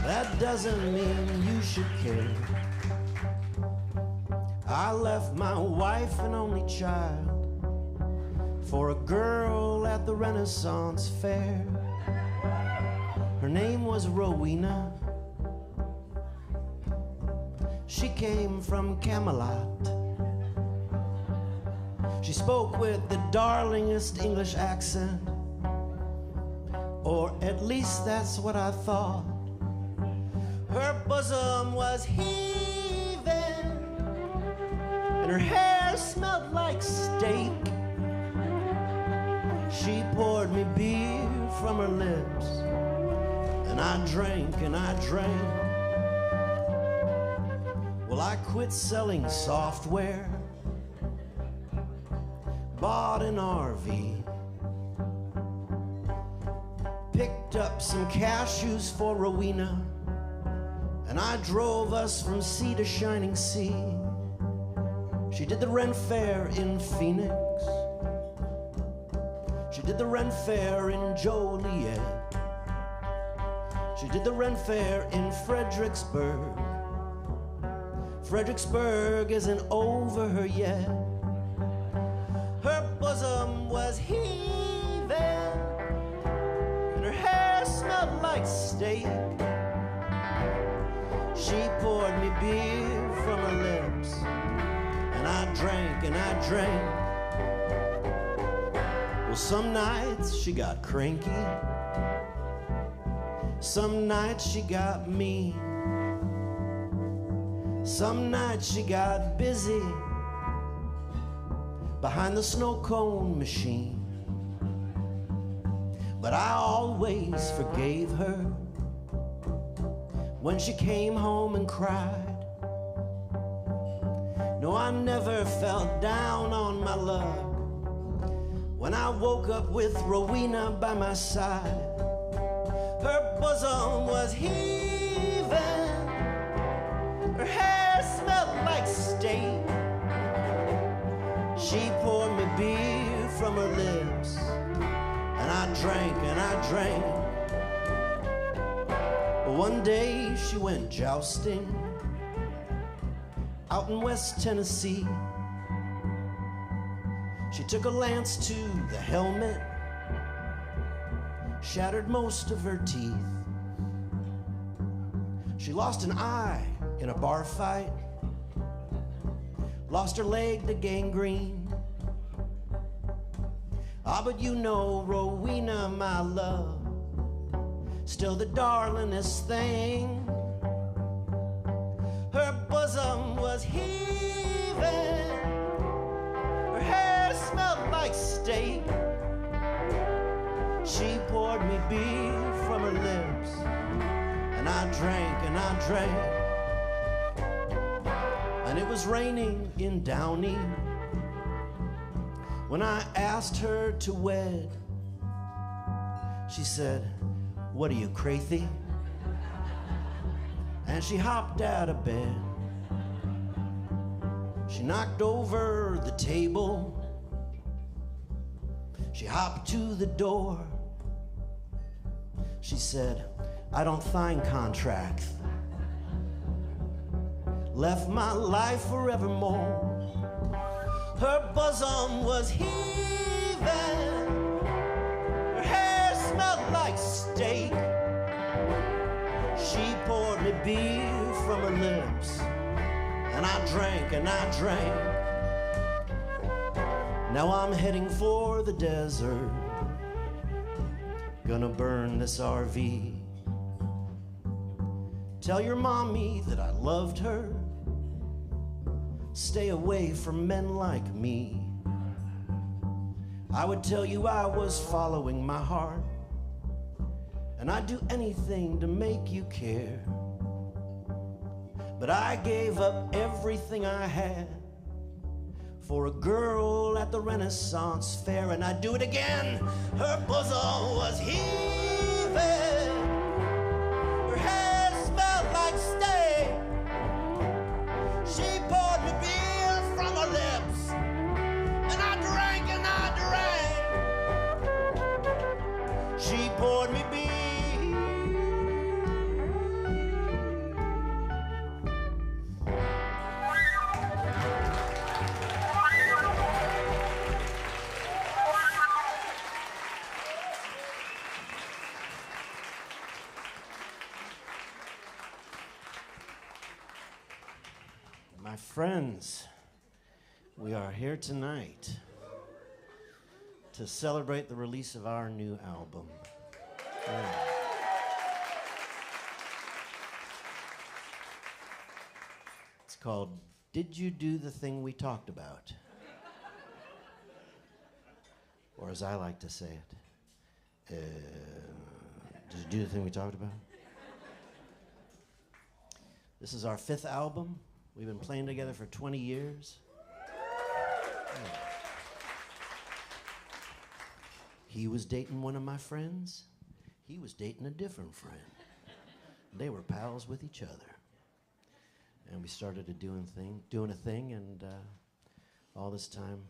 That doesn't mean you should care. I left my wife and only child for a girl at the Renaissance Fair. Her name was Rowena. She came from Camelot. She spoke with the darlingest English accent, or at least that's what I thought. Her bosom was heaving, and her hair smelled like steak. She poured me beer from her lips, and I drank and I drank. Well, I quit selling software, bought an RV, picked up some cashews for Rowena, and I drove us from sea to shining sea. She did the Ren Fair in Phoenix. She did the Ren Fair in Joliet. She did the Ren Fair in Fredericksburg. Fredericksburg isn't over her yet. Her bosom was heaving, and her hair smelled like steak. She poured me beer from her lips, and I drank and I drank. Well, some nights she got cranky, some nights she got mean, some nights she got busy behind the snow cone machine. But I always forgave her when she came home and cried. No, I never felt down on my luck when I woke up with Rowena by my side. Her bosom was heaving, her hair smelled like steak. She poured me beer from her lips, and I drank and I drank. One day she went jousting out in West Tennessee. She took a lance to the helmet, shattered most of her teeth. She lost an eye in a bar fight, lost her leg to gangrene. Ah, but you know, Rowena, my love, still the darlingest thing. Her bosom was heaving, her hair smelled like steak. She poured me beer from her lips, and I drank and I drank. And it was raining in Downey when I asked her to wed. She said, "What are you, crazy?" And she hopped out of bed. She knocked over the table. She hopped to the door. She said, "I don't sign contracts. Left my life forevermore." Her bosom was heaving, her hair smelled like steak. She poured me beer from her lips, and I drank and I drank. Now I'm heading for the desert, gonna burn this RV. Tell your mommy that I loved her. Stay away from men like me. I would tell you I was following my heart, and I'd do anything to make you care. But I gave up everything I had for a girl at the Renaissance Fair, and I'd do it again. Her bosom was heaving, her hair smelled like steak. She poured me beer from her lips, and I drank and I drank. She poured me beer friends, we are here tonight to celebrate the release of our new album. Yeah. It's called Did You Do the Thing We Talked About? Or as I like to say it, did you do the thing we talked about? This is our 5th album. We've been playing together for 20 years. Yeah. He was dating one of my friends. He was dating a different friend. They were pals with each other. And we started doing a thing, and all this time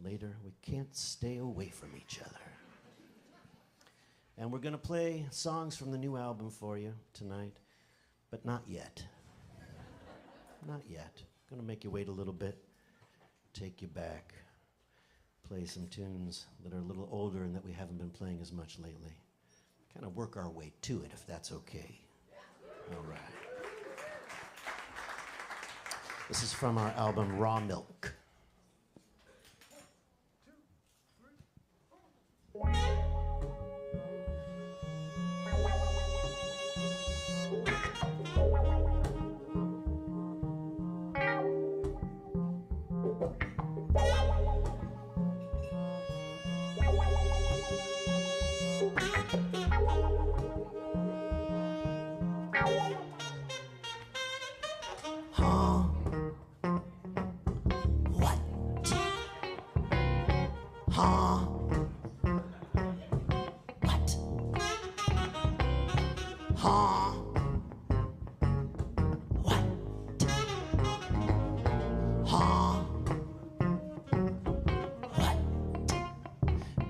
later, we can't stay away from each other. And we're gonna play songs from the new album for you tonight, but not yet. Not yet. Gonna make you wait a little bit, take you back, play some tunes that are a little older and that we haven't been playing as much lately. Kind of work our way to it, if that's okay. All right. This is from our album, Raw Milk.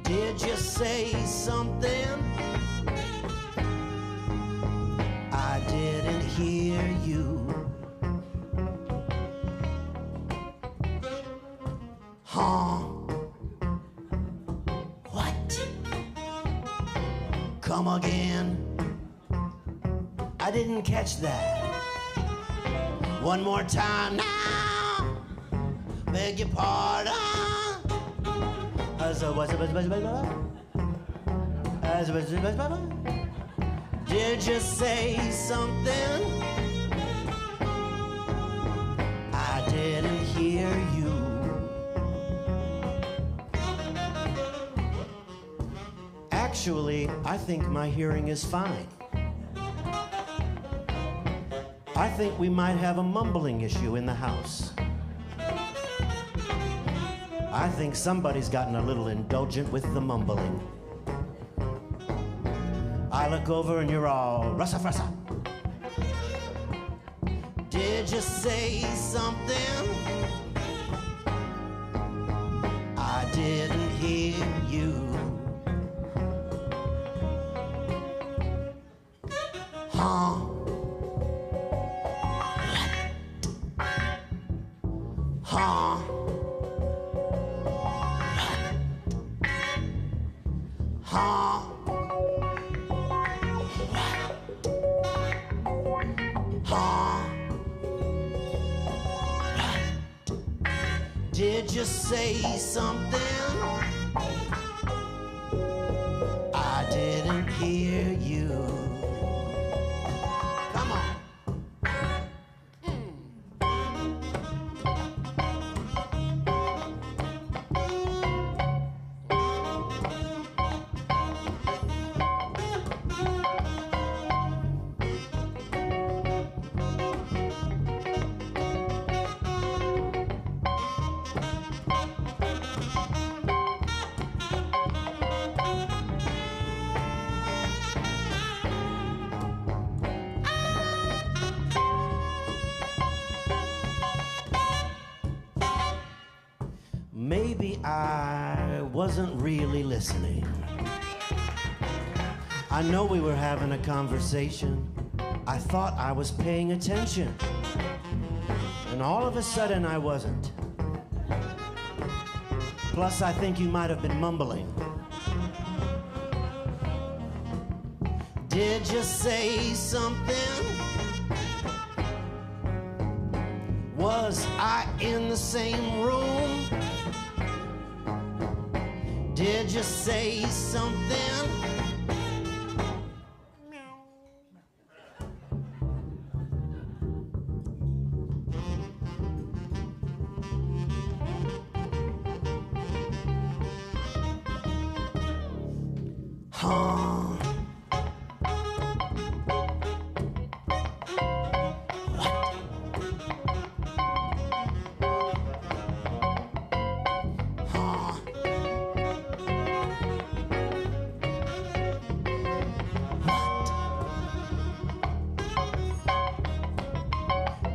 Did you say something? I didn't hear you. Huh? What? Come again? I didn't catch that. One more time now. Beg your pardon. Did you say something? I didn't hear you. Actually, I think my hearing is fine. I think we might have a mumbling issue in the house. I think somebody's gotten a little indulgent with the mumbling. I look over and you're all russa-frussa. Did you say something? I didn't hear you. Huh? Huh? Huh? Huh? Did you say something? I didn't hear you. Come on. Maybe I wasn't really listening. I know we were having a conversation. I thought I was paying attention. And all of a sudden I wasn't. Plus, I think you might have been mumbling. Did you say something? Was I in the same room? Did you say something?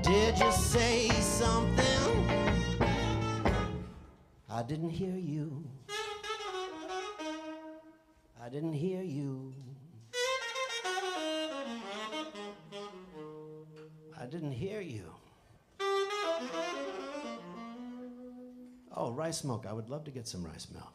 Did you say something? I didn't hear you. I didn't hear you. I didn't hear you. Oh, rice milk. I would love to get some rice milk.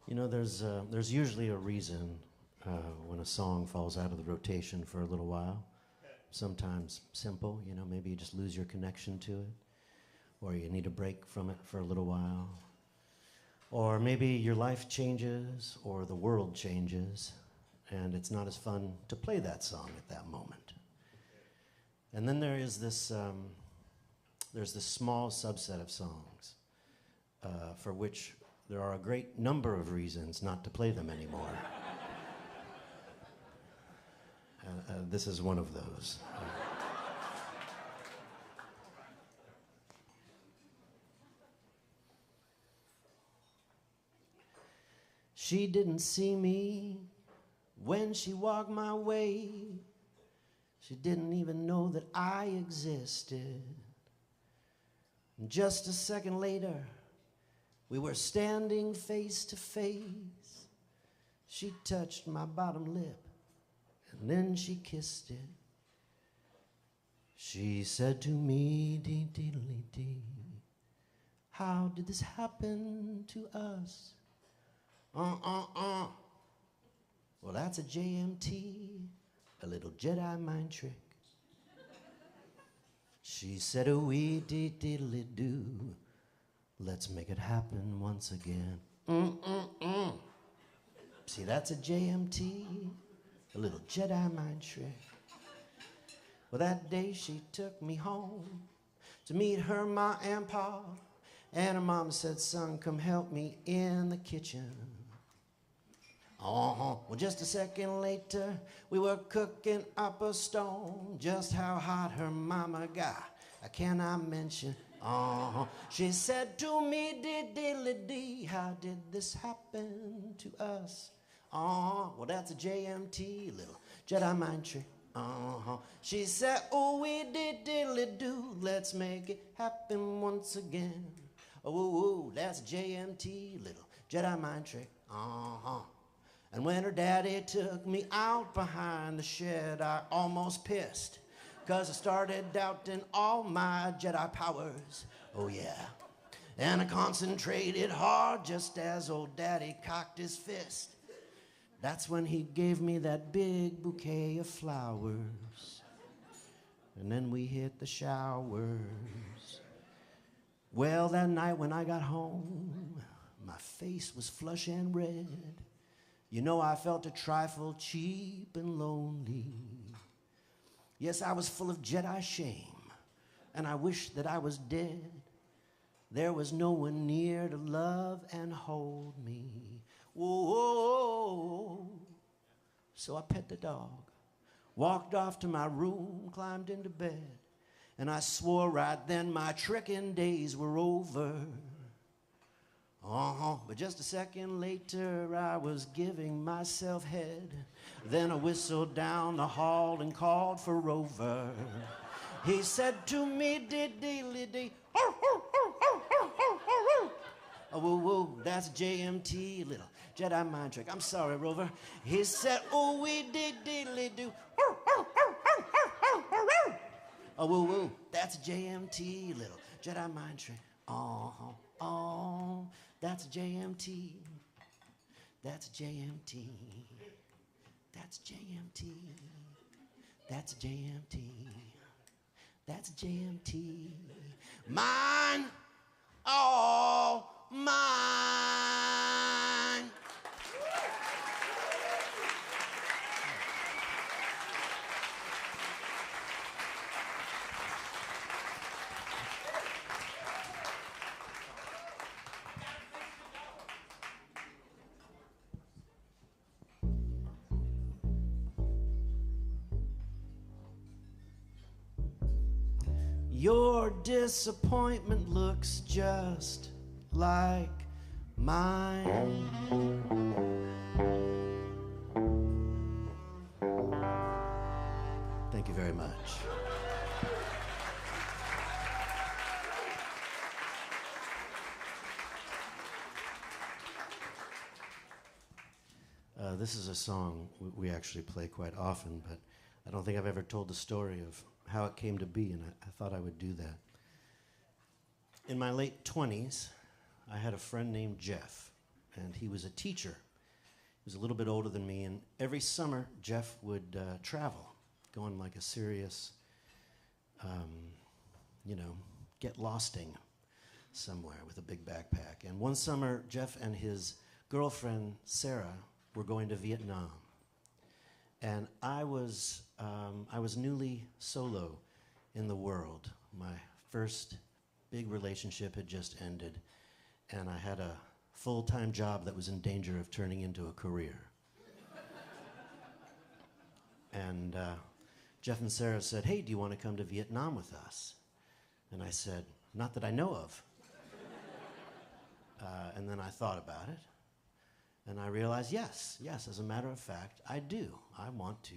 You know, there's usually a reason when a song falls out of the rotation for a little while. Sometimes simple, you know, maybe you just lose your connection to it, or you need a break from it for a little while, or maybe your life changes, or the world changes, and it's not as fun to play that song at that moment. And then there is this, there's this small subset of songs for which there are a great number of reasons not to play them anymore. This is one of those. She didn't see me when she walked my way. She didn't even know that I existed. And just a second later, we were standing face to face. She touched my bottom lip, and then she kissed it. She said to me, dee dee dee dee, how did this happen to us? Well, that's a JMT, a little Jedi mind trick. She said, oh, wee dee diddly do. Let's make it happen once again. See, that's a JMT, a little Jedi mind trick. Well, that day she took me home to meet her ma and pa. And her mom said, son, come help me in the kitchen. Well, just a second later, we were cooking up a stone. Just how hot her mama got, I cannot mention. She said to me, dee, how did this happen to us? Well, that's a JMT, little Jedi mind trick. She said, oh, we do, let's make it happen once again. Oh, that's JMT, little Jedi mind trick. And when her daddy took me out behind the shed, I almost pissed, 'cause I started doubting all my Jedi powers. Oh yeah. And I concentrated hard just as old daddy cocked his fist. That's when he gave me that big bouquet of flowers. And then we hit the showers. Well, that night when I got home, my face was flush and red. You know, I felt a trifle cheap and lonely. Yes, I was full of Jedi shame, and I wished that I was dead. There was no one near to love and hold me. Whoa. So I pet the dog, walked off to my room, climbed into bed, and I swore right then my tricking days were over. But just a second later, I was giving myself head. Then I whistled down the hall and called for Rover. He said to me, dee-dee-lee-dee, oh, woo, woo, that's JMT, little Jedi mind trick. I'm sorry, Rover. He said, oh, we dee-dee-lee-doo. Oh, woo, woo, that's JMT, little Jedi mind trick. Oh, oh, that's JMT. That's JMT. That's JMT. That's JMT. That's JMT. Mine, all mine. Your disappointment looks just like mine. Thank you very much. This is a song we actually play quite often, but I don't think I've ever told the story of how it came to be, and I thought I would do that. In my late 20s, I had a friend named Jeff, and he was a teacher. He was a little bit older than me, and every summer, Jeff would travel, go on like a serious, get losting somewhere with a big backpack. And one summer, Jeff and his girlfriend, Sarah, were going to Vietnam. And I was newly solo in the world. My first big relationship had just ended, and I had a full-time job that was in danger of turning into a career. And Jeff and Sarah said, hey, do you want to come to Vietnam with us? And I said, not that I know of. And then I thought about it. And I realized, yes, as a matter of fact, I do. I want to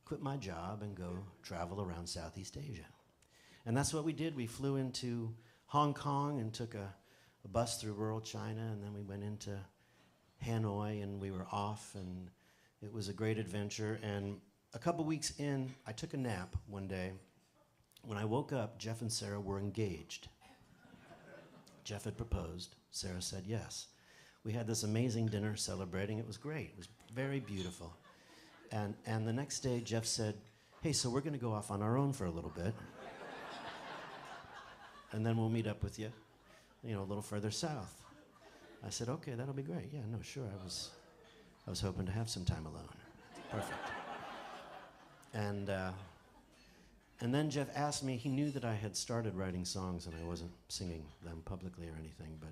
quit my job and go travel around Southeast Asia. And that's what we did. We flew into Hong Kong and took a bus through rural China, and then we went into Hanoi, and we were off, and it was a great adventure. And a couple weeks in, I took a nap one day. When I woke up, Jeff and Sarah were engaged. Jeff had proposed. Sarah said yes. We had this amazing dinner celebrating. It was great. It was very beautiful. And the next day, Jeff said, hey, so we're going to go off on our own for a little bit. And then we'll meet up with you, a little further south. I said, okay, that'll be great. Yeah, no, sure. I was hoping to have some time alone. Perfect. And then Jeff asked me, he knew that I had started writing songs and I wasn't singing them publicly or anything, but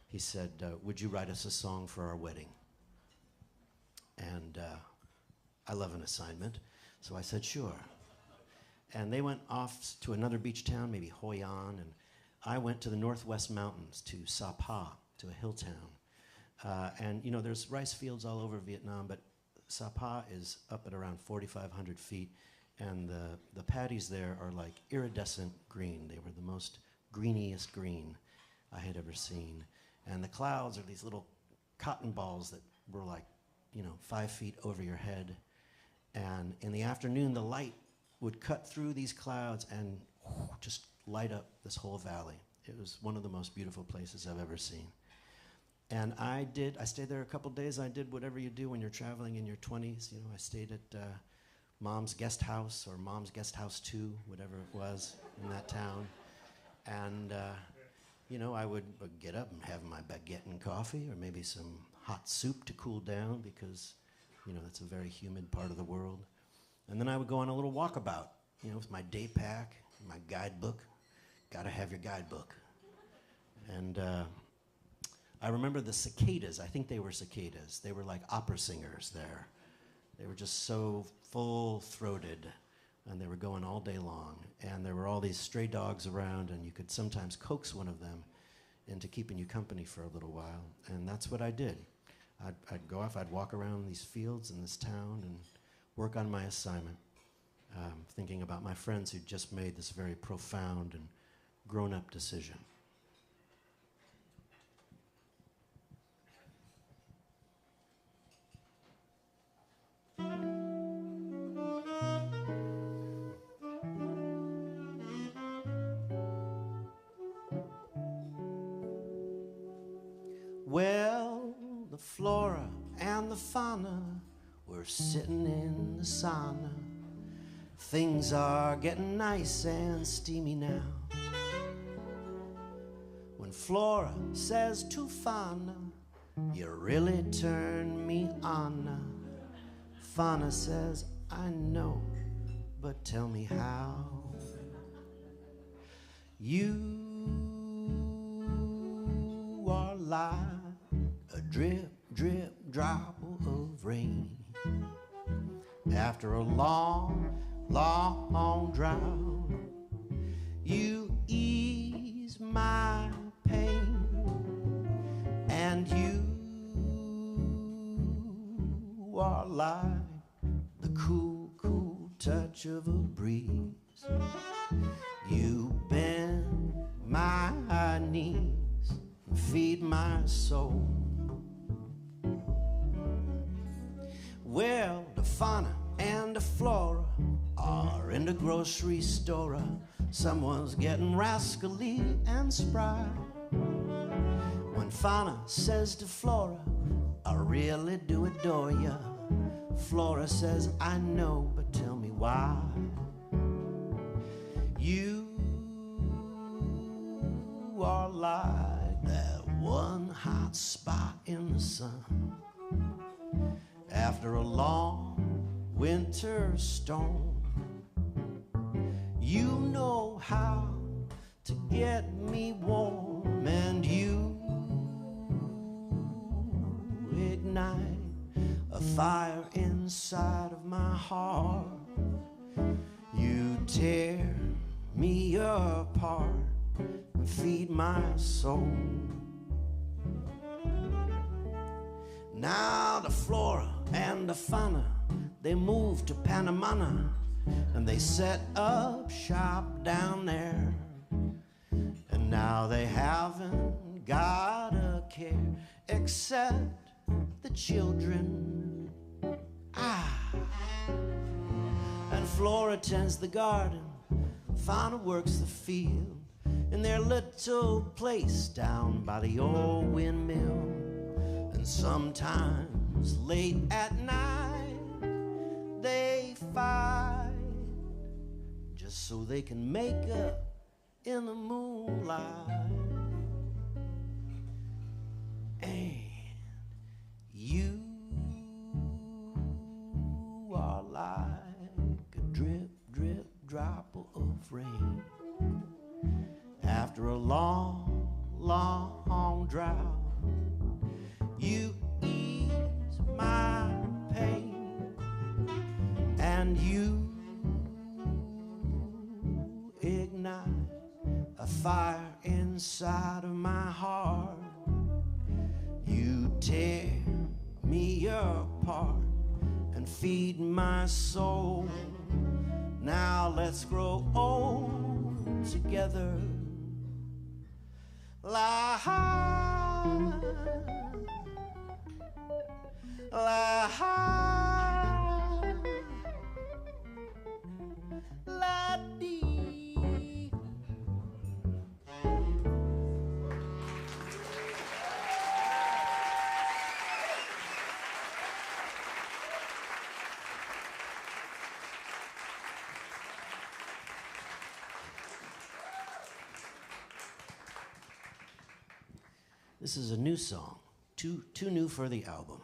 he said, would you write us a song for our wedding? And I love an assignment, so I said, sure. And they went off to another beach town, maybe Hoi An, and I went to the Northwest Mountains, to Sapa, to a hill town. And there's rice fields all over Vietnam, but Sapa is up at around 4,500 feet, and the paddies there are like iridescent green. They were the most greeniest green I had ever seen. And the clouds are these little cotton balls that were like, 5 feet over your head. And in the afternoon, the light would cut through these clouds and just light up this whole valley. It was one of the most beautiful places I've ever seen. And I stayed there a couple days. I did whatever you do when you're traveling in your 20s. I stayed at Mom's Guest House, or Mom's Guest House 2, whatever it was in that town. And I would get up and have my baguette and coffee, or maybe some hot soup to cool down, because, that's a very humid part of the world. And then I would go on a little walkabout, with my day pack, my guidebook. Gotta have your guidebook. And I remember the cicadas. I think they were cicadas. They were like opera singers there. They were just so full-throated, and they were going all day long. And there were all these stray dogs around, and you could sometimes coax one of them into keeping you company for a little while. And that's what I did. I'd go off, I'd walk around these fields in this town and work on my assignment, thinking about my friends who'd just made this very profound and grown-up decision. Well, the Flora and the fauna were sitting in the sauna. Things are getting nice and steamy now. When Flora says to fauna, you really turn me on. Fauna says, I know, but tell me how. You are like a drip, drip, drop of rain after a long, long drought. You ease my pain, and you are like the cool, cool touch of a breeze. You bend my knees, feed my soul. Well, the fauna and the flora are in the grocery store. Someone's getting rascally and spry. When fauna says to flora, I really do adore ya, Flora says, I know, but tell me why. You are like that one hot spot in the sun after a long winter storm. You know how to get me warm, and you ignite a fire inside of my heart. You tear me apart and feed my soul. Now the flora and the fauna, they moved to Panama, and they set up shop down there. And now they haven't got a care except the children. And Flora tends the garden, fauna works the field in their little place down by the old windmill. And sometimes late at night they fight just so they can make up in the moonlight. And you are like a drip, drip, drop of rain after a long, long drought. You ease my pain, and you ignite a fire inside of my heart. You tear me apart and feed my soul. Now let's grow old together. La la la dee. This is a new song, too new for the album.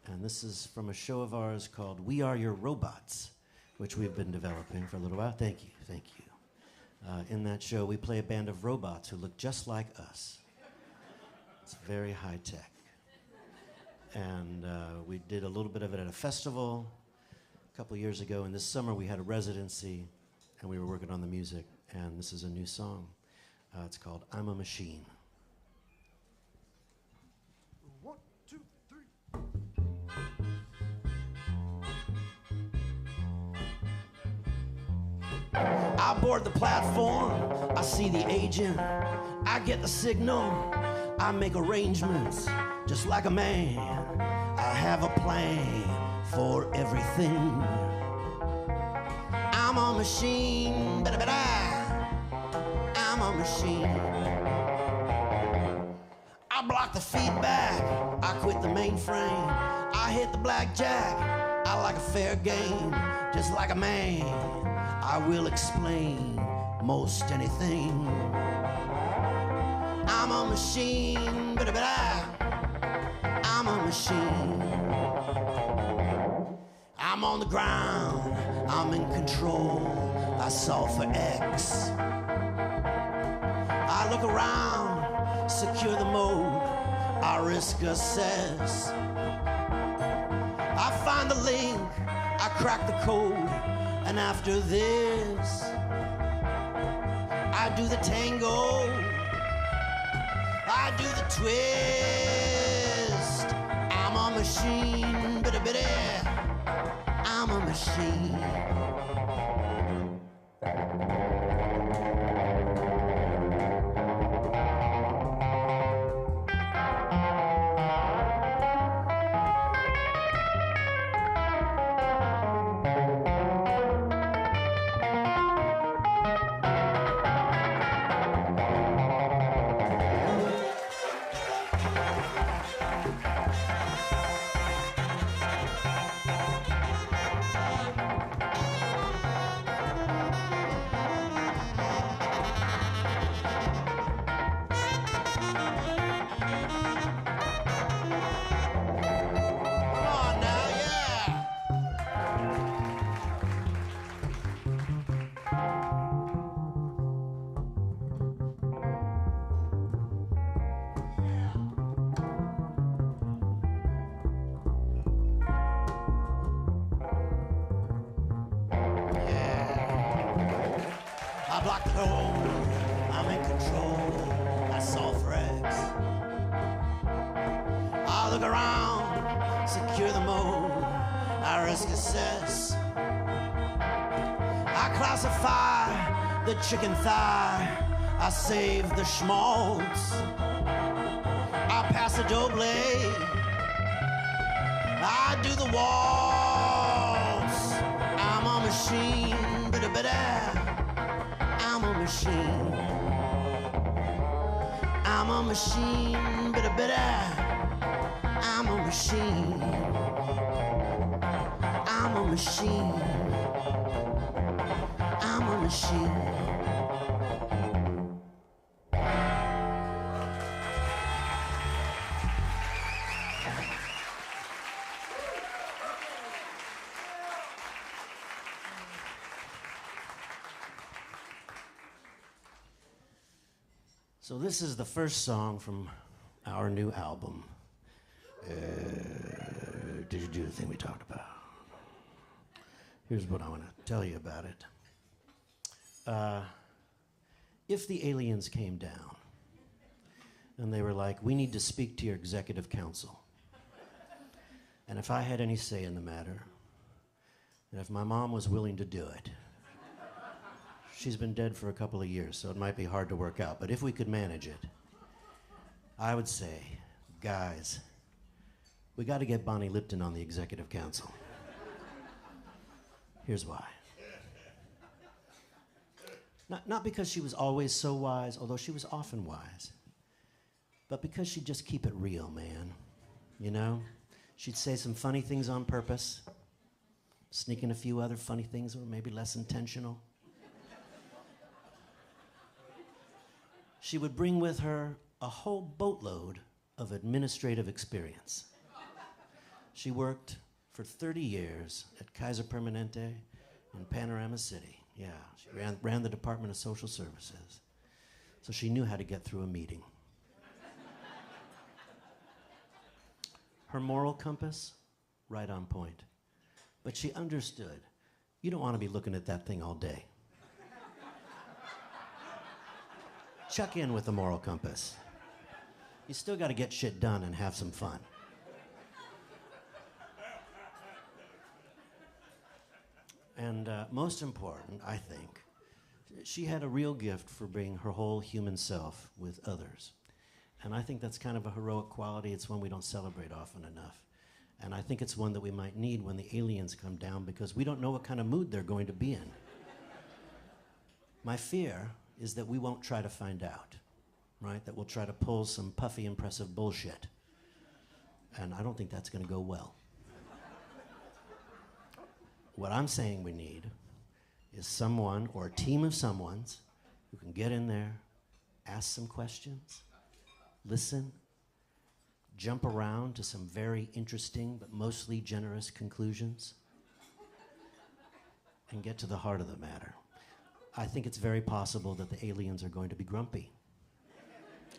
And this is from a show of ours called We Are Your Robots, which we've been developing for a little while. Thank you, thank you. In that show, we play a band of robots who look just like us. It's very high tech. And we did a little bit of it at a festival a couple years ago. And this summer, we had a residency, and we were working on the music. And this is a new song. It's called I'm a Machine. 1, 2, 3. I board the platform, I see the agent, I get the signal, I make arrangements, just like a man. I have a plan for everything. I'm a machine, I'm a machine. I block the feedback, I quit the mainframe, I hit the blackjack, I like a fair game, just like a man. I will explain most anything. I'm a machine, I'm a machine. I'm on the ground, I'm in control, I solve for X. I look around, secure the mode, I risk assess. I find the link, I crack the code, and after this, I do the tango, I do the twist. I'm a machine, I'm a machine. Block the door, I'm in control, I solve for X. I look around, secure the mode, I risk assess. I classify the chicken thigh, I save the schmaltz. I pass the doble, I do the waltz. I'm a machine, I'm a machine. I'm a machine, I'm a machine. I'm a machine. I'm a machine. So this is the first song from our new album. Did you do the thing we talked about? Here's what I want to tell you about it. If the aliens came down and they were like, we need to speak to your executive council, and if I had any say in the matter, and if my mom was willing to do it, she's been dead for a couple of years, so it might be hard to work out. But if we could manage it, I would say, guys, we got to get Bonnie Lipton on the executive council. Here's why. Not because she was always so wise, although she was often wise, but because she'd just keep it real, man. You know? She'd say some funny things on purpose, sneak in a few other funny things that were maybe less intentional. She would bring with her a whole boatload of administrative experience. She worked for 30 years at Kaiser Permanente in Panorama City. Yeah, she ran the Department of Social Services. So she knew how to get through a meeting. Her moral compass, right on point. But she understood, you don't want to be looking at that thing all day. Chuck in with the moral compass. You still got to get shit done and have some fun. And most important, I think, she had a real gift for bringing her whole human self with others. And I think that's kind of a heroic quality. It's one we don't celebrate often enough. And I think it's one that we might need when the aliens come down, because we don't know what kind of mood they're going to be in. My fear is that we won't try to find out, right? That we'll try to pull some puffy, impressive bullshit. And I don't think that's going to go well. What I'm saying we need is someone or a team of someones who can get in there, ask some questions, listen, jump around to some very interesting but mostly generous conclusions, and get to the heart of the matter. I think it's very possible that the aliens are going to be grumpy.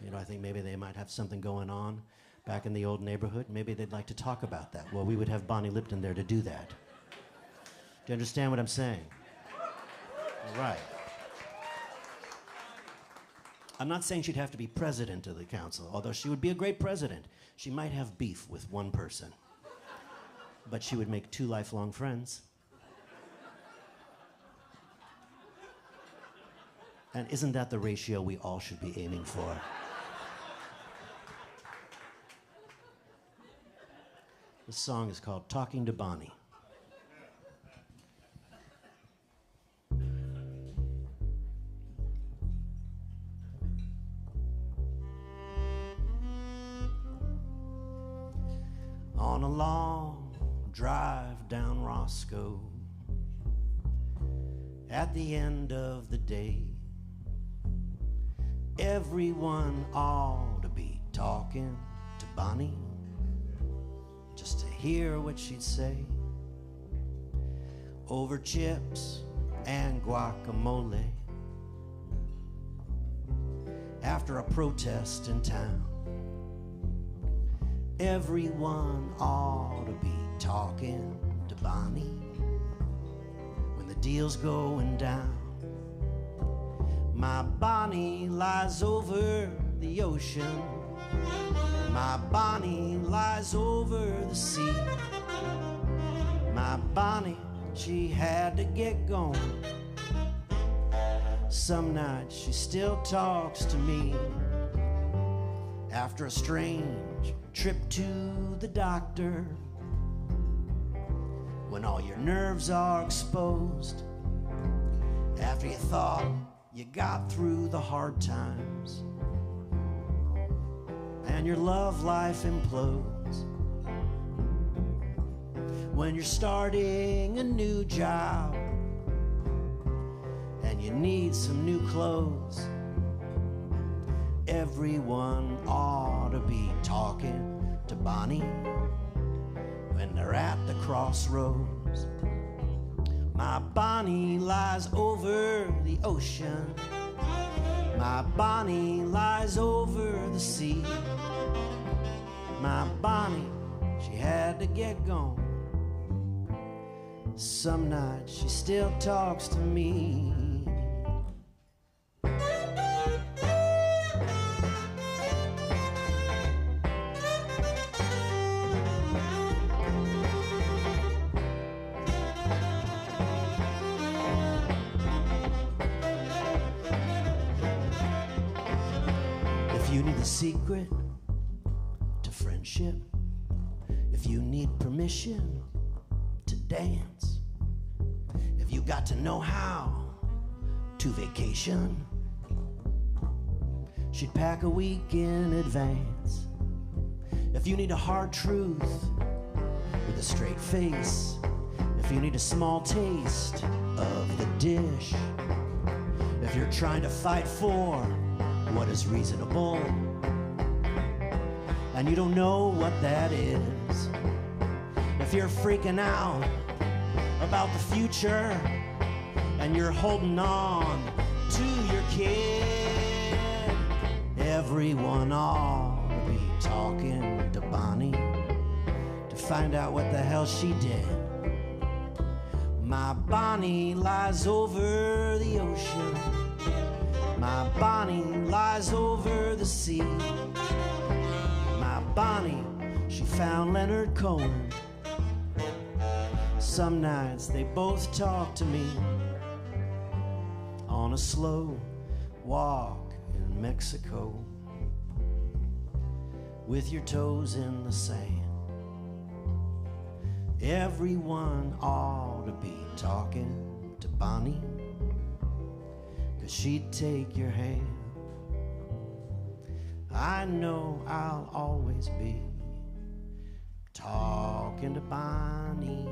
You know, I think maybe they might have something going on back in the old neighborhood. Maybe they'd like to talk about that. Well, we would have Bonnie Lipton there to do that. Do you understand what I'm saying? All right. I'm not saying she'd have to be president of the council, although she would be a great president. She might have beef with one person, but she would make 2 lifelong friends. And isn't that the ratio we all should be aiming for? This song is called Talking to Bonnie. On a long drive down Roscoe, at the end of the day, everyone ought to be talking to Bonnie, just to hear what she'd say over chips and guacamole after a protest in town. Everyone ought to be talking to Bonnie when the deal's going down. My Bonnie lies over the ocean. My Bonnie lies over the sea. My Bonnie, she had to get going. Some nights she still talks to me. After a strange trip to the doctor, when all your nerves are exposed, after you thought you got through the hard times and your love life implodes, when you're starting a new job and you need some new clothes, everyone ought to be talking to Bonnie when they're at the crossroads. My Bonnie lies over the ocean. My Bonnie lies over the sea. My Bonnie, she had to get gone. Some nights she still talks to me. Secret to friendship, if you need permission to dance, if you got to know how to vacation, she'd pack a week in advance. If you need a hard truth with a straight face, if you need a small taste of the dish, if you're trying to fight for what is reasonable and you don't know what that is, if you're freaking out about the future and you're holding on to your kid, everyone ought to be talking to Bonnie to find out what the hell she did. My Bonnie lies over the ocean. My Bonnie lies over the sea. My Bonnie, she found Leonard Cohen. Some nights they both talk to me on a slow walk in Mexico, with your toes in the sand. Everyone ought to be talking to Bonnie, 'cause she'd take your hand. I know I'll always be talking to Bonnie.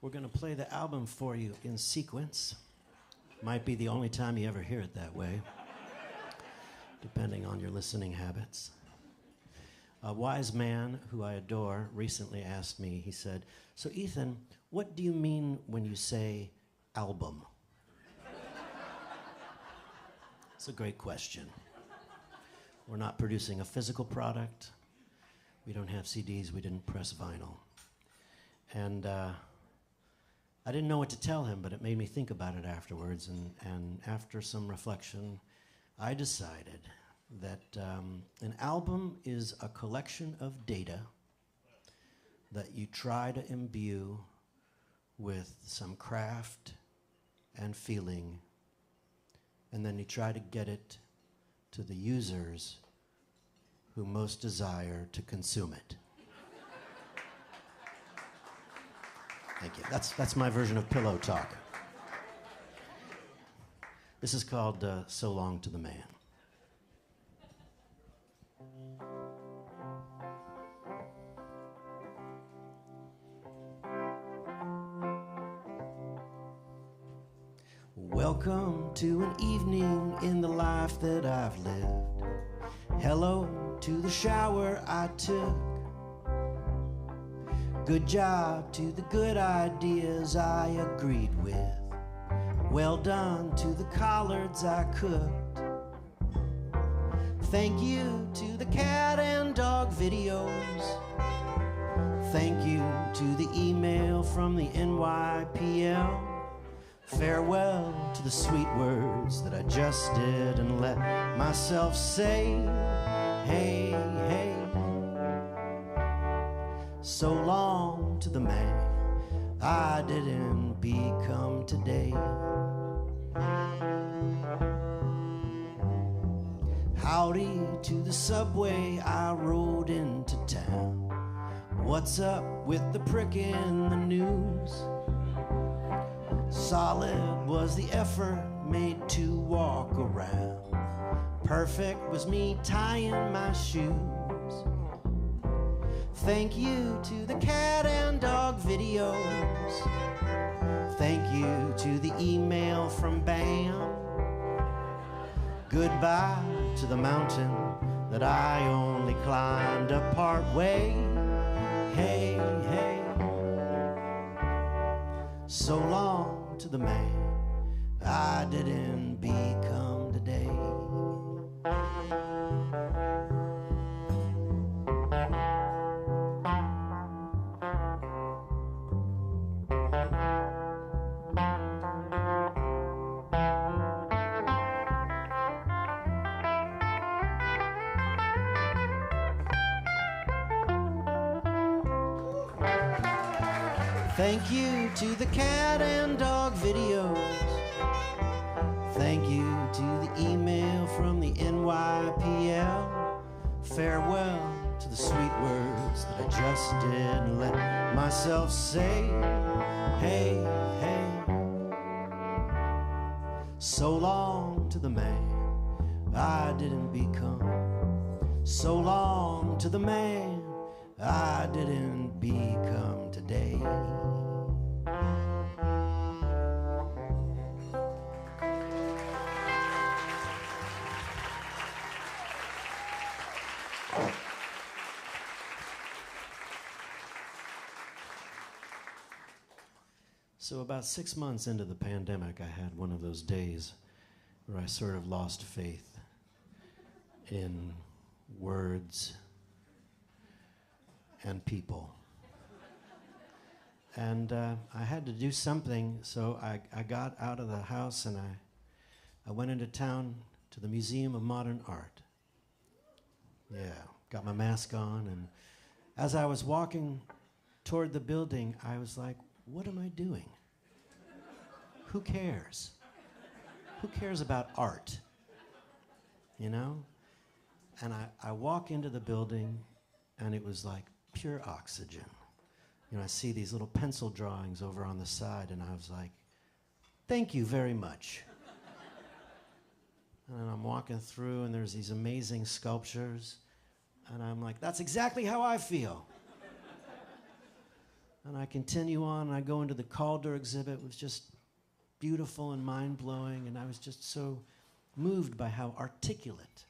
We're going to play the album for you in sequence. Might be the only time you ever hear it that way, depending on your listening habits. A wise man who I adore recently asked me, he said, "So Ethan, what do you mean when you say album?" It's a great question. We're not producing a physical product. We don't have CDs. We didn't press vinyl. And I didn't know what to tell him, but it made me think about it afterwards. And after some reflection, I decided that an album is a collection of data that you try to imbue with some craft and feeling, and then you try to get it to the users who most desire to consume it. Thank you. That's my version of pillow talk. This is called So Long to the Man. Welcome to an evening in the life that I've lived. Hello to the shower I took. Good job to the good ideas I agreed with. Well done to the collards I cooked. Thank you to the cat and dog videos. Thank you to the email from the NYPL. Farewell to the sweet words that I just didn't let myself say. Hey, hey. So long to the man I didn't become today. Howdy to the subway I rode into town. What's up with the prick in the news? Solid was the effort made to walk around. Perfect was me tying my shoes. Thank you to the cat and dog videos. Thank you to the email from Bam. Goodbye to the mountain that I only climbed a part way. Hey, hey. So long to the man I didn't become today. Thank you to the cat and dog videos. Thank you to the email from the NYPL. Farewell to the sweet words that I just didn't let myself say. Hey, hey. So long to the man I didn't become. So long to the man I didn't become today. So about 6 months into the pandemic, I had one of those days where I sort of lost faith in words and people. And I had to do something, so I got out of the house and I went into town to the Museum of Modern Art. Yeah, got my mask on, and as I was walking toward the building, I was like, what am I doing? Who cares? Who cares about art? You know? And I walk into the building, and it was like pure oxygen. You know, I see these little pencil drawings over on the side, and I was like, thank you very much. And I'm walking through, and there's these amazing sculptures, and I'm like, that's exactly how I feel. And I continue on, and I go into the Calder exhibit, which was just beautiful and mind-blowing, and I was just so moved by how articulate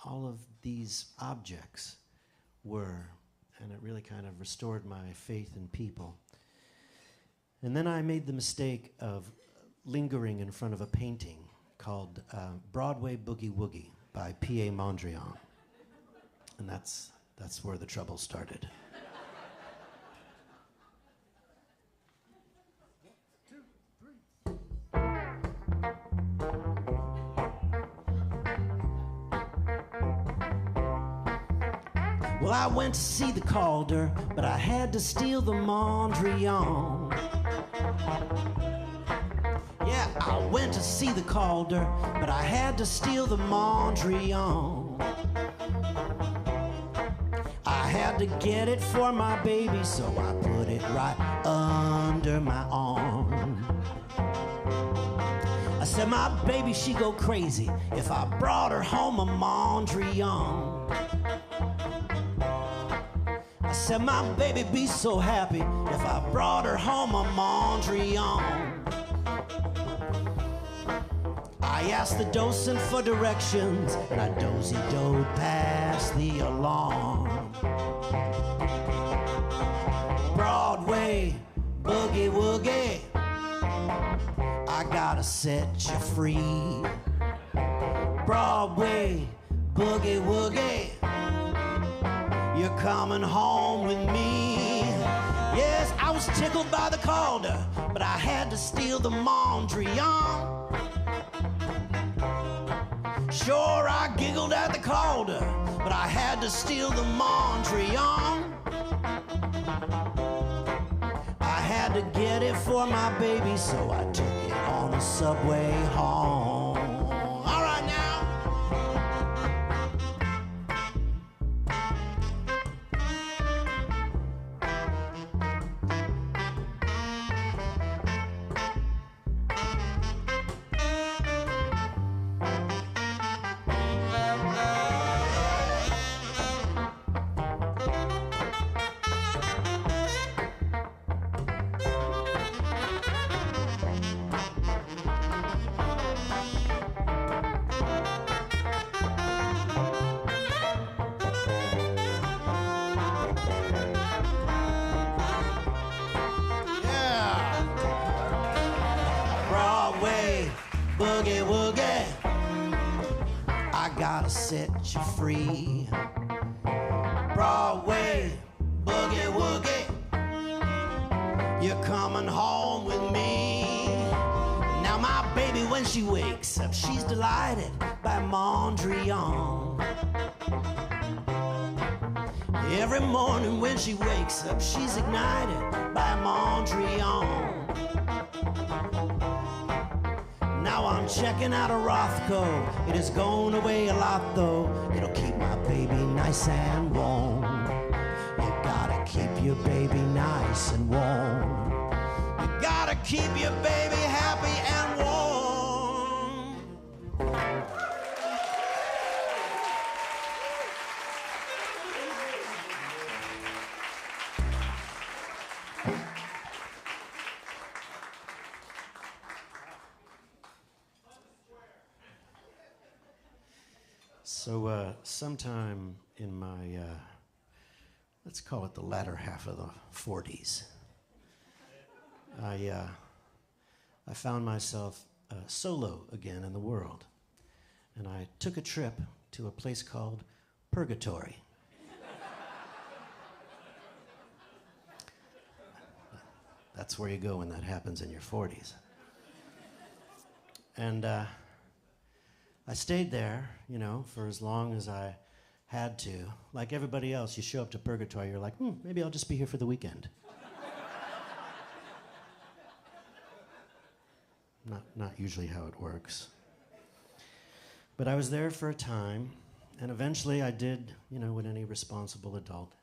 all of these objects were, and it really kind of restored my faith in people. And then I made the mistake of lingering in front of a painting called Broadway Boogie Woogie by P.A. Mondrian. And that's where the trouble started. Well, I went to see the Calder, but I had to steal the Mondrian. Yeah, I went to see the Calder, but I had to steal the Mondrian. I had to get it for my baby, so I put it right under my arm. I said, my baby, she go crazy if I brought her home a Mondrian. I said, my baby be so happy if I brought her home a Mondrian. I asked the docent for directions, and I dozy-doed past the alarm. Broadway, boogie woogie, I gotta set you free. Broadway, boogie woogie, you're coming home with me. Yes, I was tickled by the Calder, but I had to steal the Mondrian. Sure, I giggled at the Calder, but I had to steal the Mondrian. I had to get it for my baby, so I took it on the subway home. All right now. Boogie woogie, I gotta set you free. Broadway, boogie woogie, you're coming home with me. Now my baby, when she wakes up, she's delighted by Mondrian. Every morning when she wakes up, she's ignited by Mondrian. Now I'm checking out a Rothko. It has gone away a lot though. It'll keep my baby nice and warm. You gotta keep your baby nice and warm. You gotta keep your baby happy and warm. So sometime in my, let's call it the latter half of the 40s, I I found myself solo again in the world. And I took a trip to a place called Purgatory. That's where you go when that happens in your 40s. And I stayed there, you know, for as long as I had to. Like everybody else, you show up to Purgatory, you're like, maybe I'll just be here for the weekend. Not usually how it works. But I was there for a time, and eventually I did, you know, what any responsible adult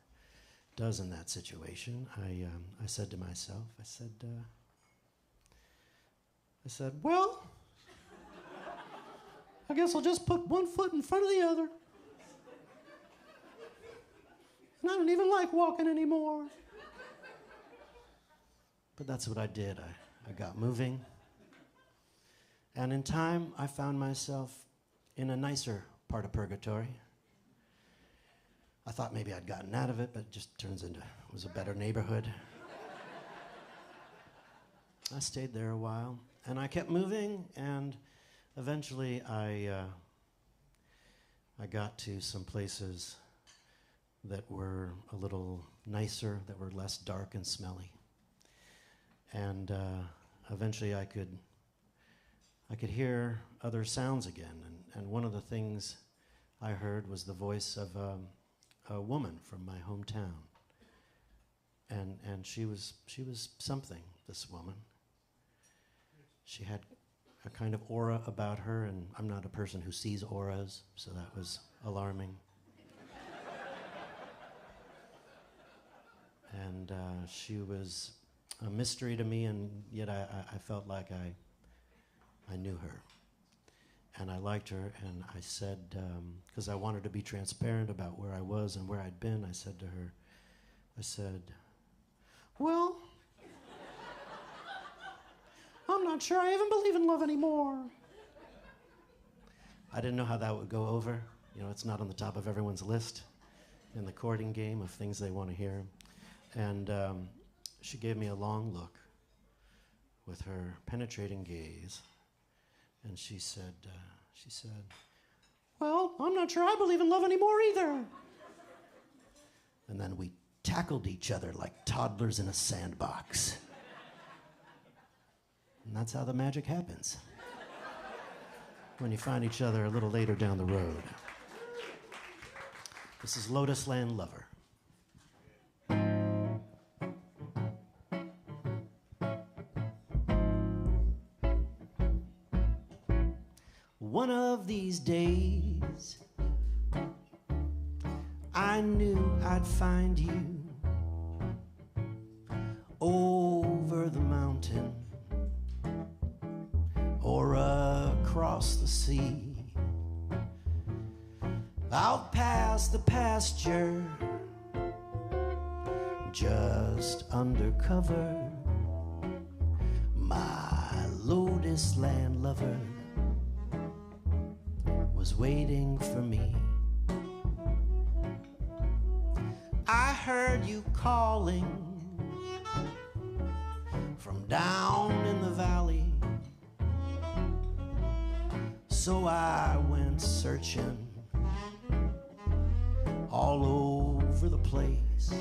does in that situation. I said to myself, I said, well, I guess I'll just put one foot in front of the other. And I don't even like walking anymore. But that's what I did. I got moving. And in time, I found myself in a nicer part of Purgatory. I thought maybe I'd gotten out of it, but it just turns into, it was a better neighborhood. I stayed there a while, and I kept moving, and eventually I got to some places that were a little nicer, that were less dark and smelly. And eventually I could hear other sounds again, and one of the things I heard was the voice of a woman from my hometown. And she was something, this woman. She had a kind of aura about her, and I'm not a person who sees auras, so that was alarming. And she was a mystery to me, and yet I felt like I knew her. And I liked her, and I said, because I wanted to be transparent about where I was and where I'd been, I said to her, well, I'm not sure I even believe in love anymore. I didn't know how that would go over. You know, it's not on the top of everyone's list in the courting game of things they want to hear. And she gave me a long look with her penetrating gaze. And she said, well, I'm not sure I believe in love anymore either. And then we tackled each other like toddlers in a sandbox. And that's how the magic happens. When you find each other a little later down the road. This is Lotus Land Lover. One of these days, I knew I'd find you over the mountain or across the sea, out past the pasture, just undercover, my Lotus Land lover was waiting for me. I heard you calling from down in the valley, so I went searching all over the place,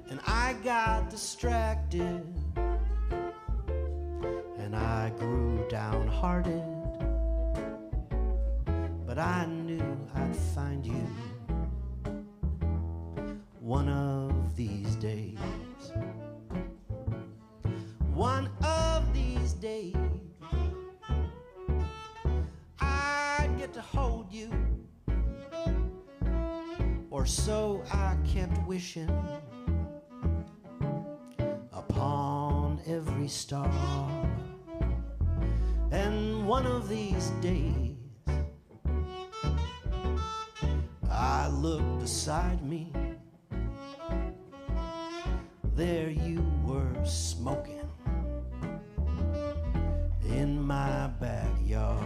and I got distracted and I grew downhearted. But I knew I'd find you one of these days. One of these days, I'd get to hold you, or so I kept wishing upon every star. And one of these days, I looked beside me, there you were smoking in my backyard.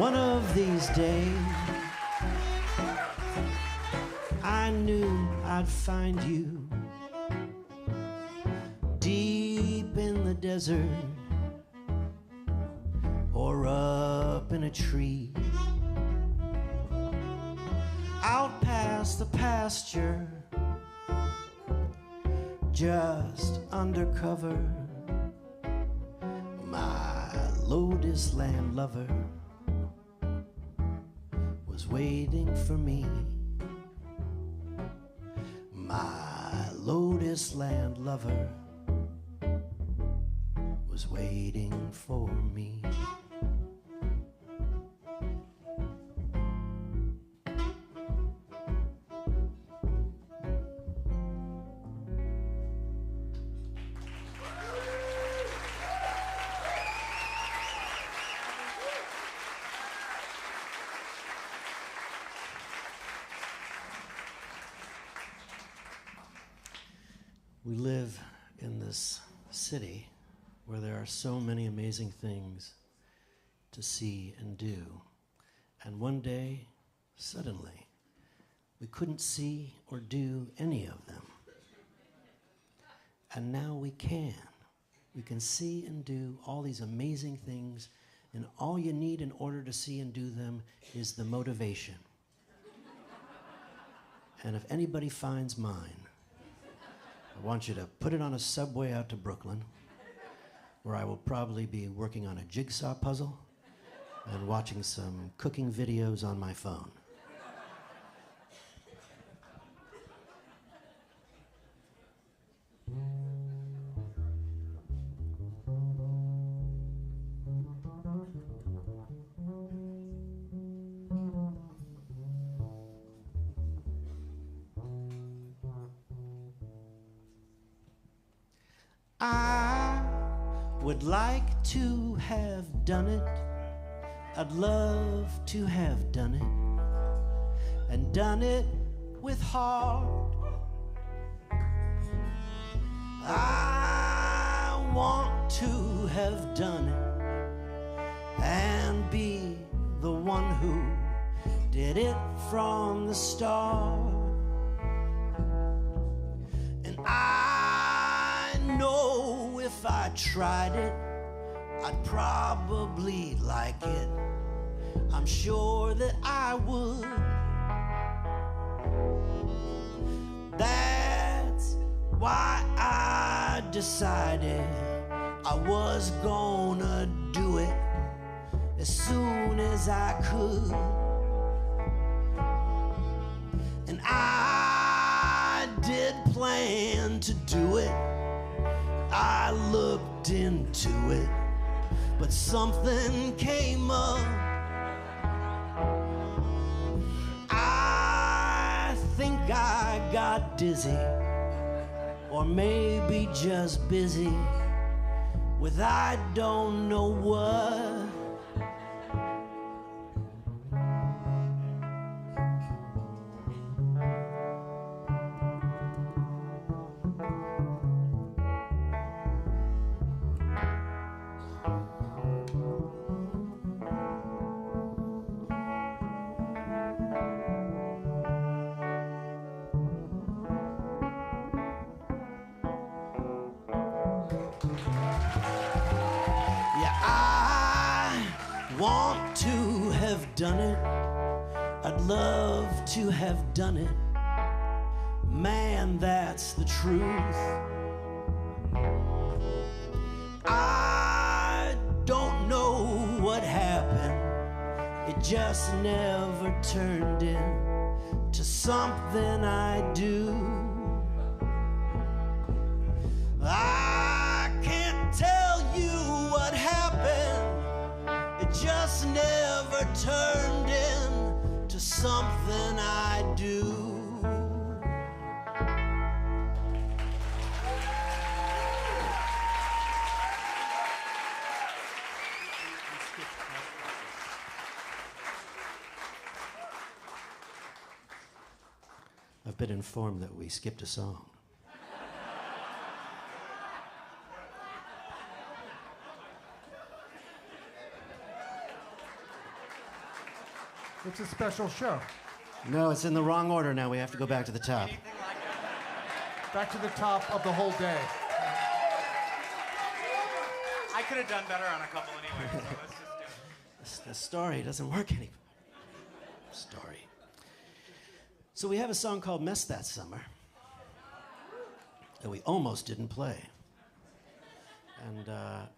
One of these days, I knew I'd find you deep in the desert or up in a tree, out past the pasture, just undercover. My Lotus Land lover was waiting for me. My Lotus Land lover was waiting for me. We live in this city where there are so many amazing things to see and do. And one day, suddenly, we couldn't see or do any of them. And now we can. We can see and do all these amazing things, and all you need in order to see and do them is the motivation. And if anybody finds mine, I want you to put it on a subway out to Brooklyn, where I will probably be working on a jigsaw puzzle and watching some cooking videos on my phone. I would like to have done it. I'd love to have done it, and done it with heart. I want to have done it and be the one who did it from the start. And I know if I tried it, I'd probably like it. I'm sure that I would. That's why I decided I was gonna do it as soon as I could. And I did plan to do it. I looked into it, but something came up. I think I got dizzy, or maybe just busy with I don't know what. Want to have done it, I'd love to have done it. Man, that's the truth. I don't know what happened. It just never turned into something I do. I can't tell you what happened. It just never turned into something I do. I've been informed that we skipped a song. It's a special show. No, it's in the wrong order now. We have to go back to the top. Back to the top of the whole day. I could have done better on a couple anyway, so let's just do it. The story doesn't work anymore. Story. So we have a song called Mess That Summer that we almost didn't play. And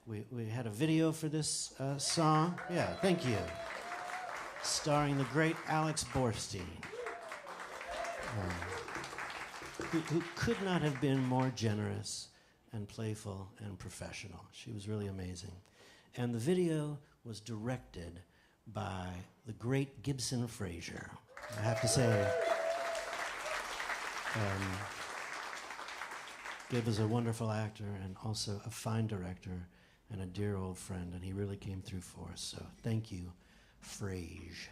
we had a video for this song. Yeah, thank you. Starring the great Alex Borstein, who could not have been more generous and playful and professional. She was really amazing. And the video was directed by the great Gibson Fraser. I have to say, Gib is a wonderful actor and also a fine director and a dear old friend, and he really came through for us. So thank you, Frage.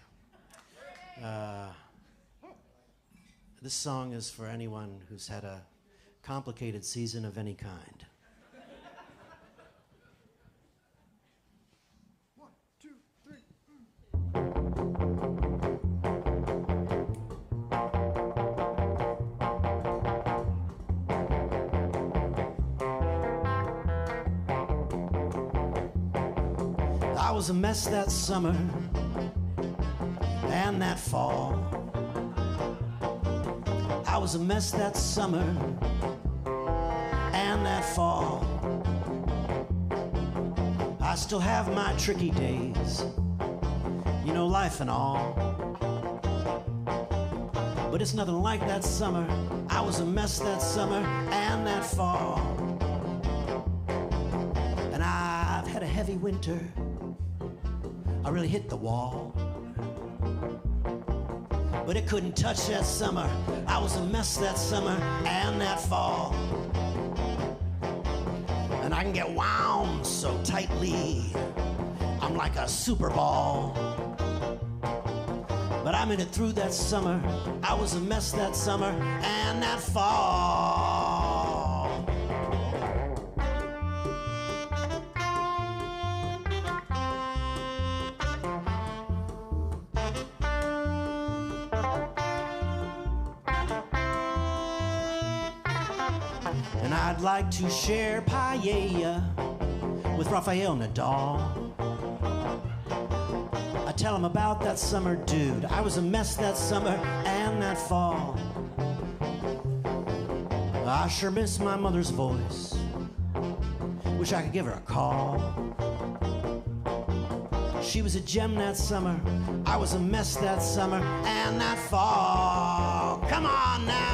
This song is for anyone who's had a complicated season of any kind. 1, 2, 3. I was a mess that summer and that fall. I was a mess that summer and that fall. I still have my tricky days, you know, life and all. But it's nothing like that summer. I was a mess that summer and that fall. And I've had a heavy winter. I really hit the wall. But it couldn't touch that summer. I was a mess that summer and that fall. And I can get wound so tightly, I'm like a super ball. But I made it through that summer. I was a mess that summer and that fall. And I'd like to share paella with Rafael Nadal. I tell him about that summer, dude. I was a mess that summer and that fall. I sure miss my mother's voice. Wish I could give her a call. She was a gem that summer. I was a mess that summer and that fall. Come on now.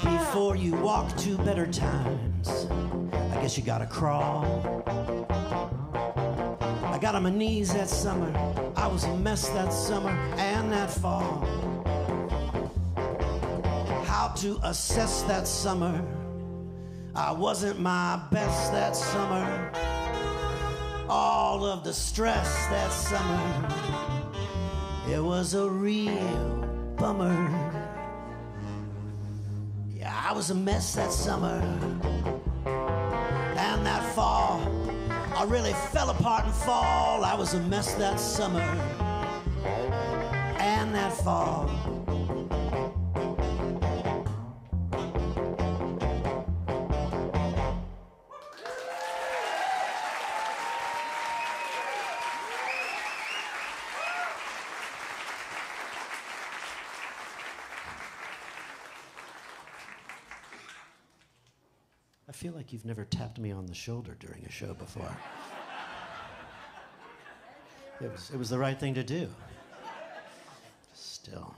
Before you walk to better times, I guess you gotta crawl. I got on my knees that summer. I was a mess that summer and that fall. How to assess that summer? I wasn't my best that summer. All of the stress that summer, it was a real bummer. I was a mess that summer and that fall. I really fell apart in fall. I was a mess that summer and that fall. I feel like you've never tapped me on the shoulder during a show before. It was the right thing to do. Still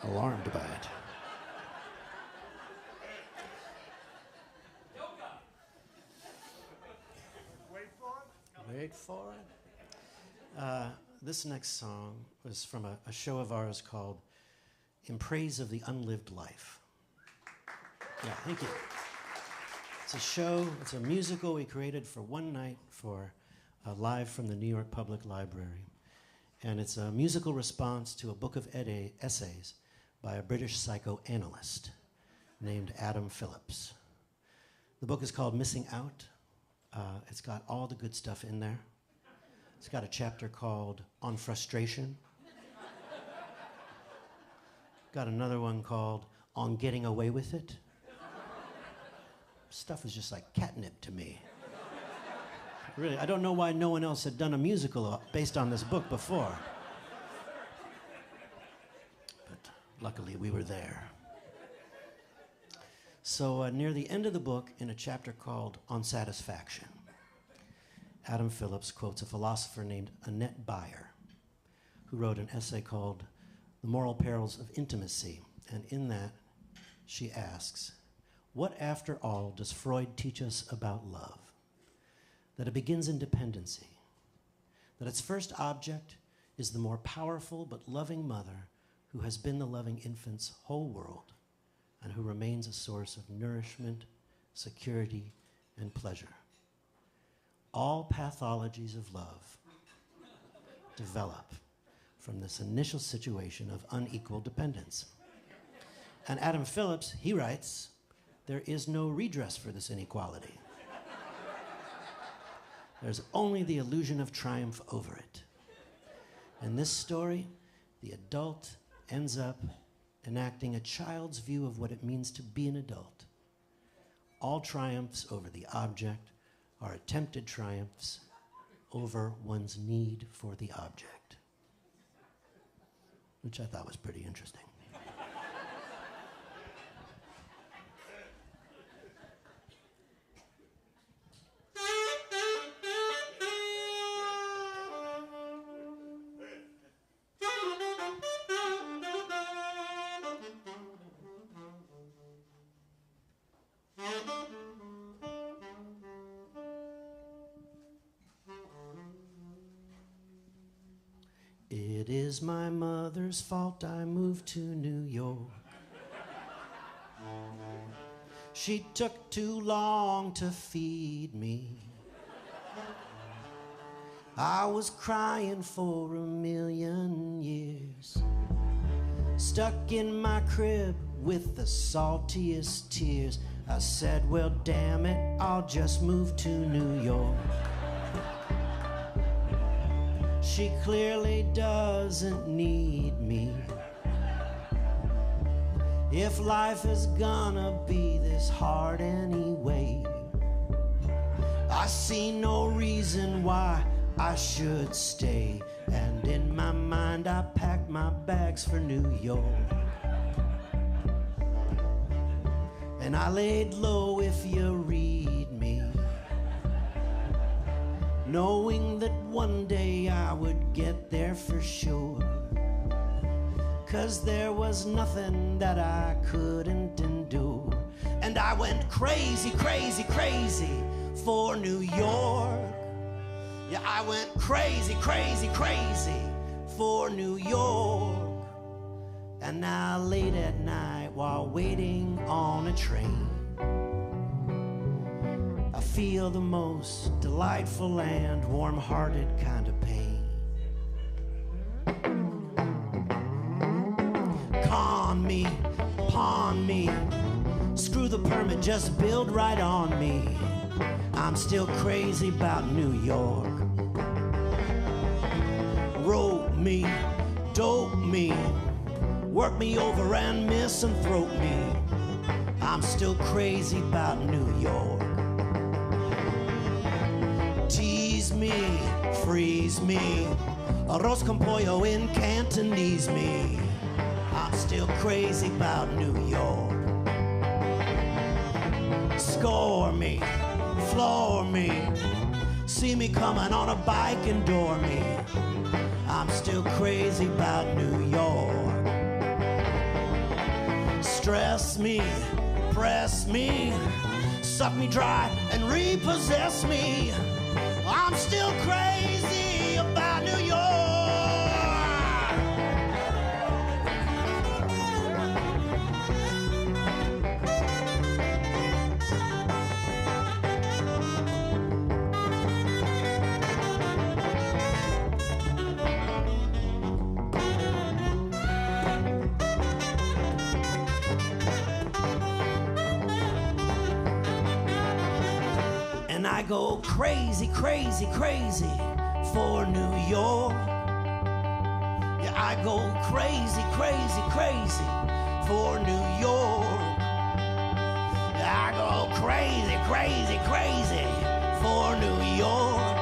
alarmed by it. Wait for it. This next song was from a show of ours called In Praise of the Unlived Life. Yeah, thank you. It's a show, it's a musical we created for one night for live from the New York Public Library. And it's a musical response to a book of essays by a British psychoanalyst named Adam Phillips. The book is called Missing Out. It's got all the good stuff in there. It's got a chapter called On Frustration. Got another one called On Getting Away With It. Stuff is just like catnip to me. Really, I don't know why no one else had done a musical based on this book before. But luckily we were there. So near the end of the book, in a chapter called On Satisfaction, Adam Phillips quotes a philosopher named Annette Beyer, who wrote an essay called The Moral Perils of Intimacy. And in that, she asks, what after all does Freud teach us about love? That it begins in dependency, that its first object is the more powerful but loving mother who has been the loving infant's whole world and who remains a source of nourishment, security, and pleasure. All pathologies of love develop from this initial situation of unequal dependence. And Adam Phillips, he writes, there is no redress for this inequality. There's only the illusion of triumph over it. In this story, the adult ends up enacting a child's view of what it means to be an adult. All triumphs over the object are attempted triumphs over one's need for the object, which I thought was pretty interesting. It is my mother's fault I moved to New York. She took too long to feed me. I was crying for a million years, stuck in my crib with the saltiest tears. I said, well, damn it, I'll just move to New York. She clearly doesn't need me. If life is gonna be this hard anyway, I see no reason why I should stay. And in my mind I packed my bags for New York. And I laid low, if you read me, knowing that one day I would get there for sure. 'Cause there was nothing that I couldn't endure. And I went crazy, crazy, crazy for New York. Yeah, I went crazy, crazy, crazy for New York. And now late at night while waiting on a train, I feel the most delightful and warm-hearted kind of pain. Con me, pawn me, screw the permit, just build right on me. I'm still crazy about New York. Rope me, dope me, work me over and misanthrope me. I'm still crazy about New York. Tease me, freeze me, arroz con pollo in Cantonese me. I'm still crazy about New York. Score me, floor me, see me coming on a bike and door me. I'm still crazy about New York. Stress me, press me, suck me dry and repossess me. I'm still crazy about New York. I go crazy, crazy, crazy for New York. Yeah, I go crazy, crazy, crazy for New York. Yeah, I go crazy, crazy, crazy for New York.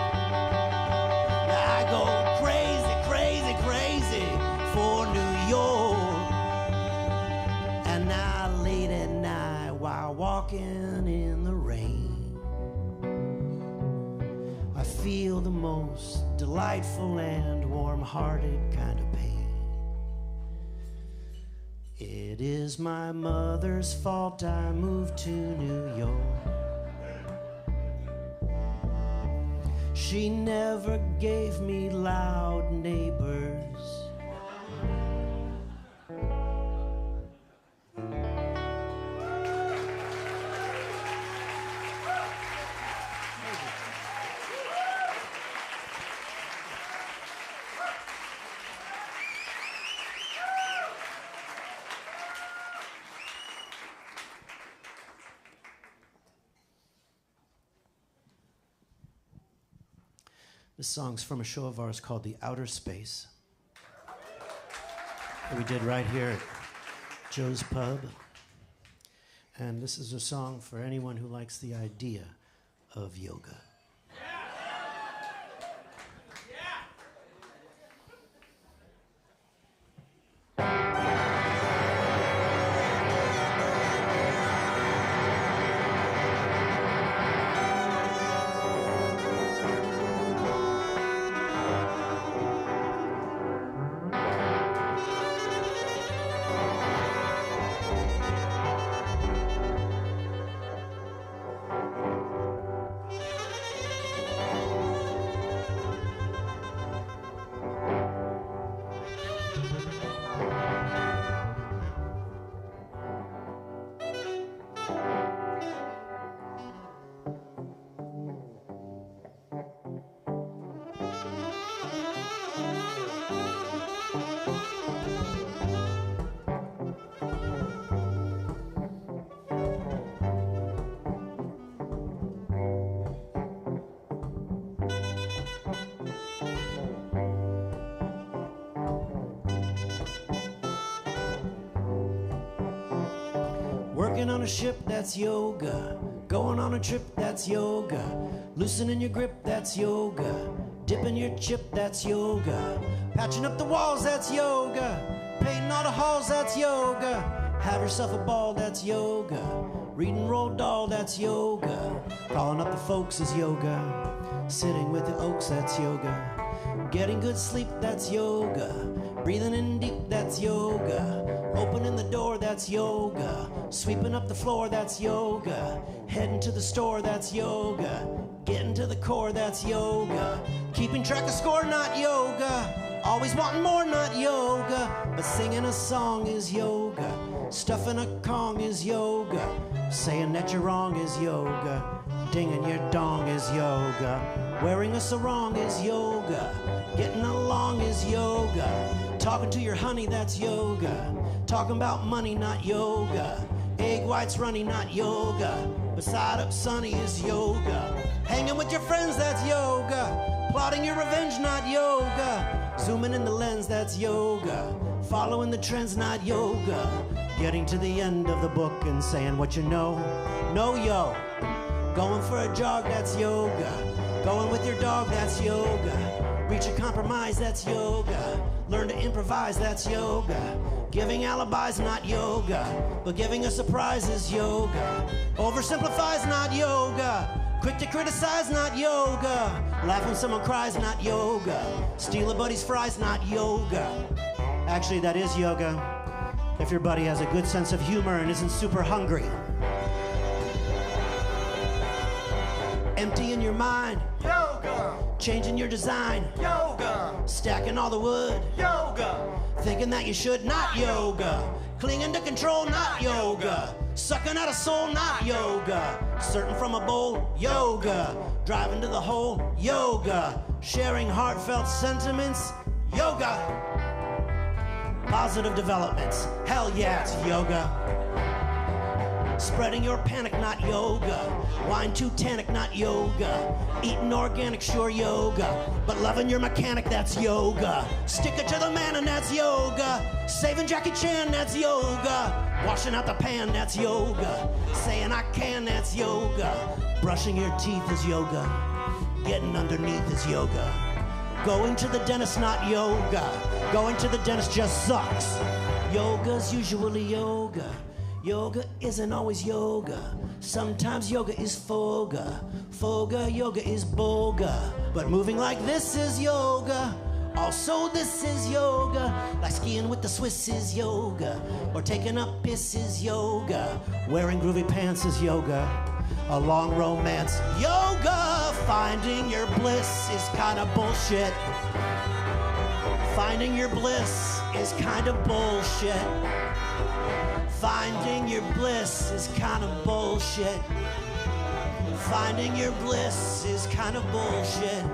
Yeah, I go crazy, crazy, crazy for New York. And now late at night while walking in the rain, I feel the most delightful and warm-hearted kind of pain. It is my mother's fault I moved to New York. She never gave me loud neighbors. This song's from a show of ours called The Outer Space that we did right here at Joe's Pub. And this is a song for anyone who likes the idea of yoga. Working on a ship, that's yoga. Going on a trip, that's yoga. Loosening your grip, that's yoga. Dipping your chip, that's yoga. Patching up the walls, that's yoga. Painting all the halls, that's yoga. Have yourself a ball, that's yoga. Reading Roald Dahl, that's yoga. Calling up the folks is yoga. Sitting with the oaks, that's yoga. Getting good sleep, that's yoga. Breathing in deep, that's yoga. Opening the door, that's yoga. Sweeping up the floor, that's yoga. Heading to the store, that's yoga. Getting to the core, that's yoga. Keeping track of score, not yoga. Always wanting more, not yoga. But singing a song is yoga. Stuffing a Kong is yoga. Saying that you're wrong is yoga. Dinging your dong is yoga. Wearing a sarong is yoga. Getting along is yoga. Talking to your honey, that's yoga. Talking about money, not yoga. Egg whites runny, not yoga. Beside up sunny is yoga. Hanging with your friends, that's yoga. Plotting your revenge, not yoga. Zooming in the lens, that's yoga. Following the trends, not yoga. Getting to the end of the book and saying what you know. No, yo. Going for a jog, that's yoga. Going with your dog, that's yoga. Reach a compromise, that's yoga. Learn to improvise, that's yoga. Giving alibis, not yoga. But giving a surprise is yoga. Oversimplifies, not yoga. Quick to criticize, not yoga. Laugh when someone cries, not yoga. Steal a buddy's fries, not yoga. Actually, that is yoga. If your buddy has a good sense of humor and isn't super hungry. Emptying your mind. Yoga. Changing your design. Yoga. Stacking all the wood. Yoga. Thinking that you should, not yoga. Clinging to control, not yoga. Sucking out a soul, not yoga. Certain from a bowl, yoga. Driving to the hole, yoga. Sharing heartfelt sentiments, yoga. Positive developments, hell yeah, it's yoga. Spreading your panic, not yoga. Wine too tannic, not yoga. Eating organic, sure yoga. But loving your mechanic, that's yoga. Sticking to the man, and that's yoga. Saving Jackie Chan, that's yoga. Washing out the pan, that's yoga. Saying I can, that's yoga. Brushing your teeth is yoga. Getting underneath is yoga. Going to the dentist, not yoga. Going to the dentist just sucks. Yoga's usually yoga. Yoga isn't always yoga. Sometimes yoga is foga. Foga, yoga is boga. But moving like this is yoga. Also this is yoga. Like skiing with the Swiss is yoga. Or taking up piss is yoga. Wearing groovy pants is yoga. A long romance, yoga. Finding your bliss is kind of bullshit. Finding your bliss is kind of bullshit. Finding your bliss is kind of bullshit. Finding your bliss is kind of bullshit.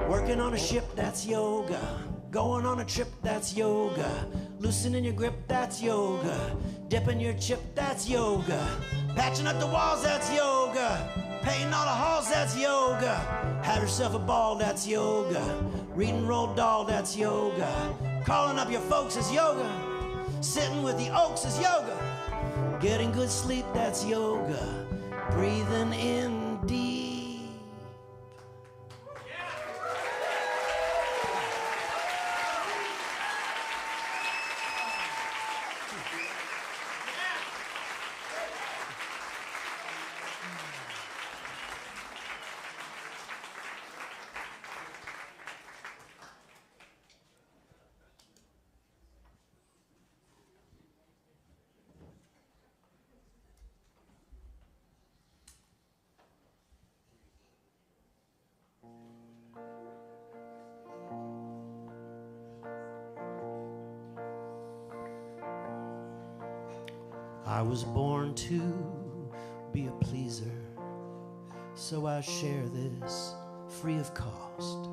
Working on a ship, that's yoga. Going on a trip, that's yoga. Loosening your grip, that's yoga. Dipping your chip, that's yoga. Patching up the walls, that's yoga. Painting all the halls, that's yoga. Have yourself a ball, that's yoga. Reading Roald Dahl, that's yoga. Calling up your folks is yoga. Sitting with the oaks is yoga. Getting good sleep, that's yoga. Breathing in deep. I was born to be a pleaser, so I share this free of cost.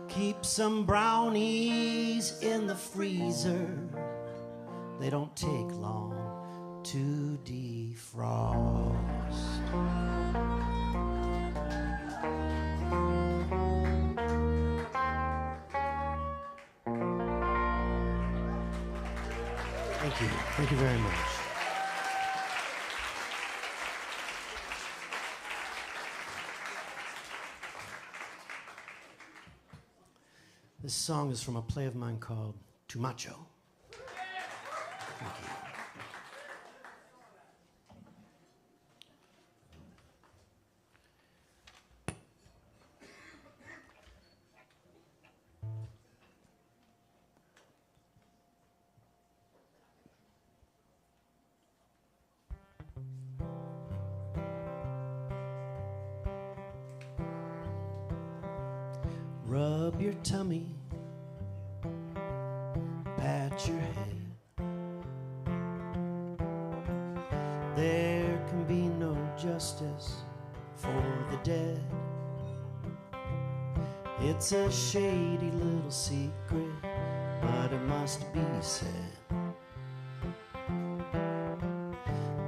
Keep some brownies in the freezer. They don't take long to defrost. Thank you. Thank you very much. This song is from a play of mine called Too Macho. Thank you. Rub your tummy, pat your head. There can be no justice for the dead. It's a shady little secret, but it must be said.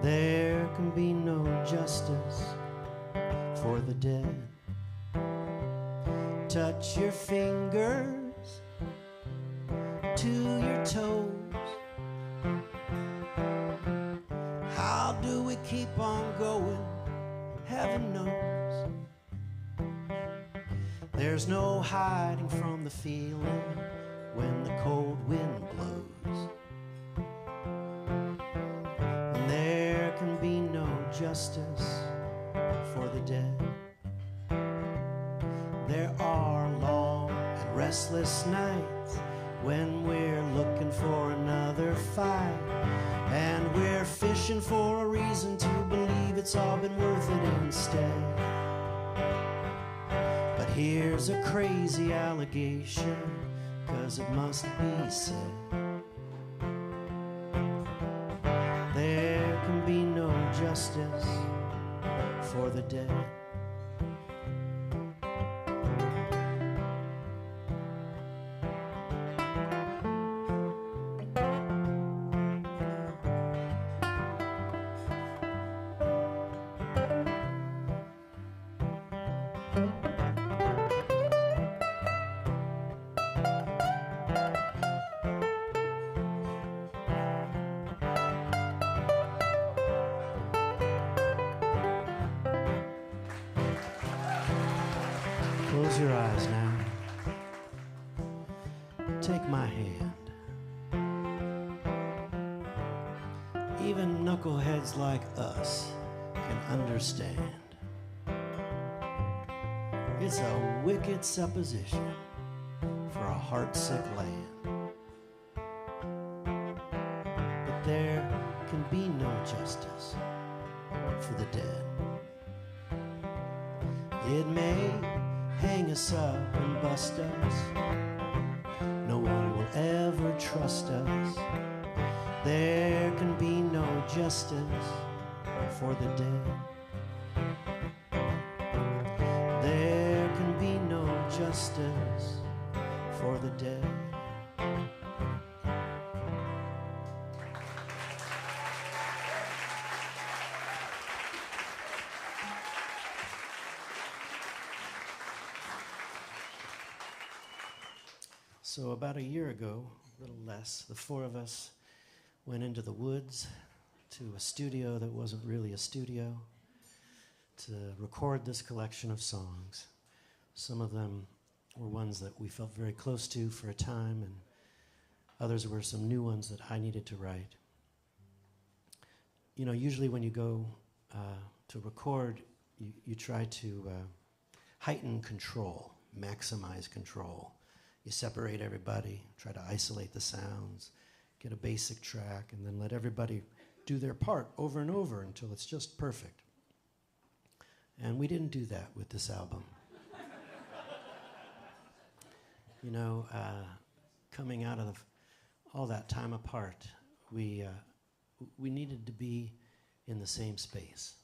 There can be no justice for the dead. Touch your fingers to your toes. How do we keep on going? Heaven knows. There's no hiding from the feeling when the cold wind blows. And there can be no justice for the dead. There are long and restless nights when we're looking for another fight, and we're fishing for a reason to believe it's all been worth it instead. But here's a crazy allegation, 'cause it must be said. There can be no justice for the dead. Close your eyes now. Take my hand. Even knuckleheads like us can understand. It's a wicked supposition for a heartsick land. But there can be no justice for the dead. It may hang us up and bust us. No one will ever trust us. There can be no justice for the dead. There can be no justice for the dead. So about a year ago, a little less, the four of us went into the woods to a studio that wasn't really a studio to record this collection of songs. Some of them were ones that we felt very close to for a time, and others were some new ones that I needed to write. You know, usually when you go to record, you try to heighten control, maximize control. You separate everybody, try to isolate the sounds, get a basic track, and then let everybody do their part over and over until it's just perfect. And we didn't do that with this album. You know, coming out of all that time apart, we needed to be in the same space.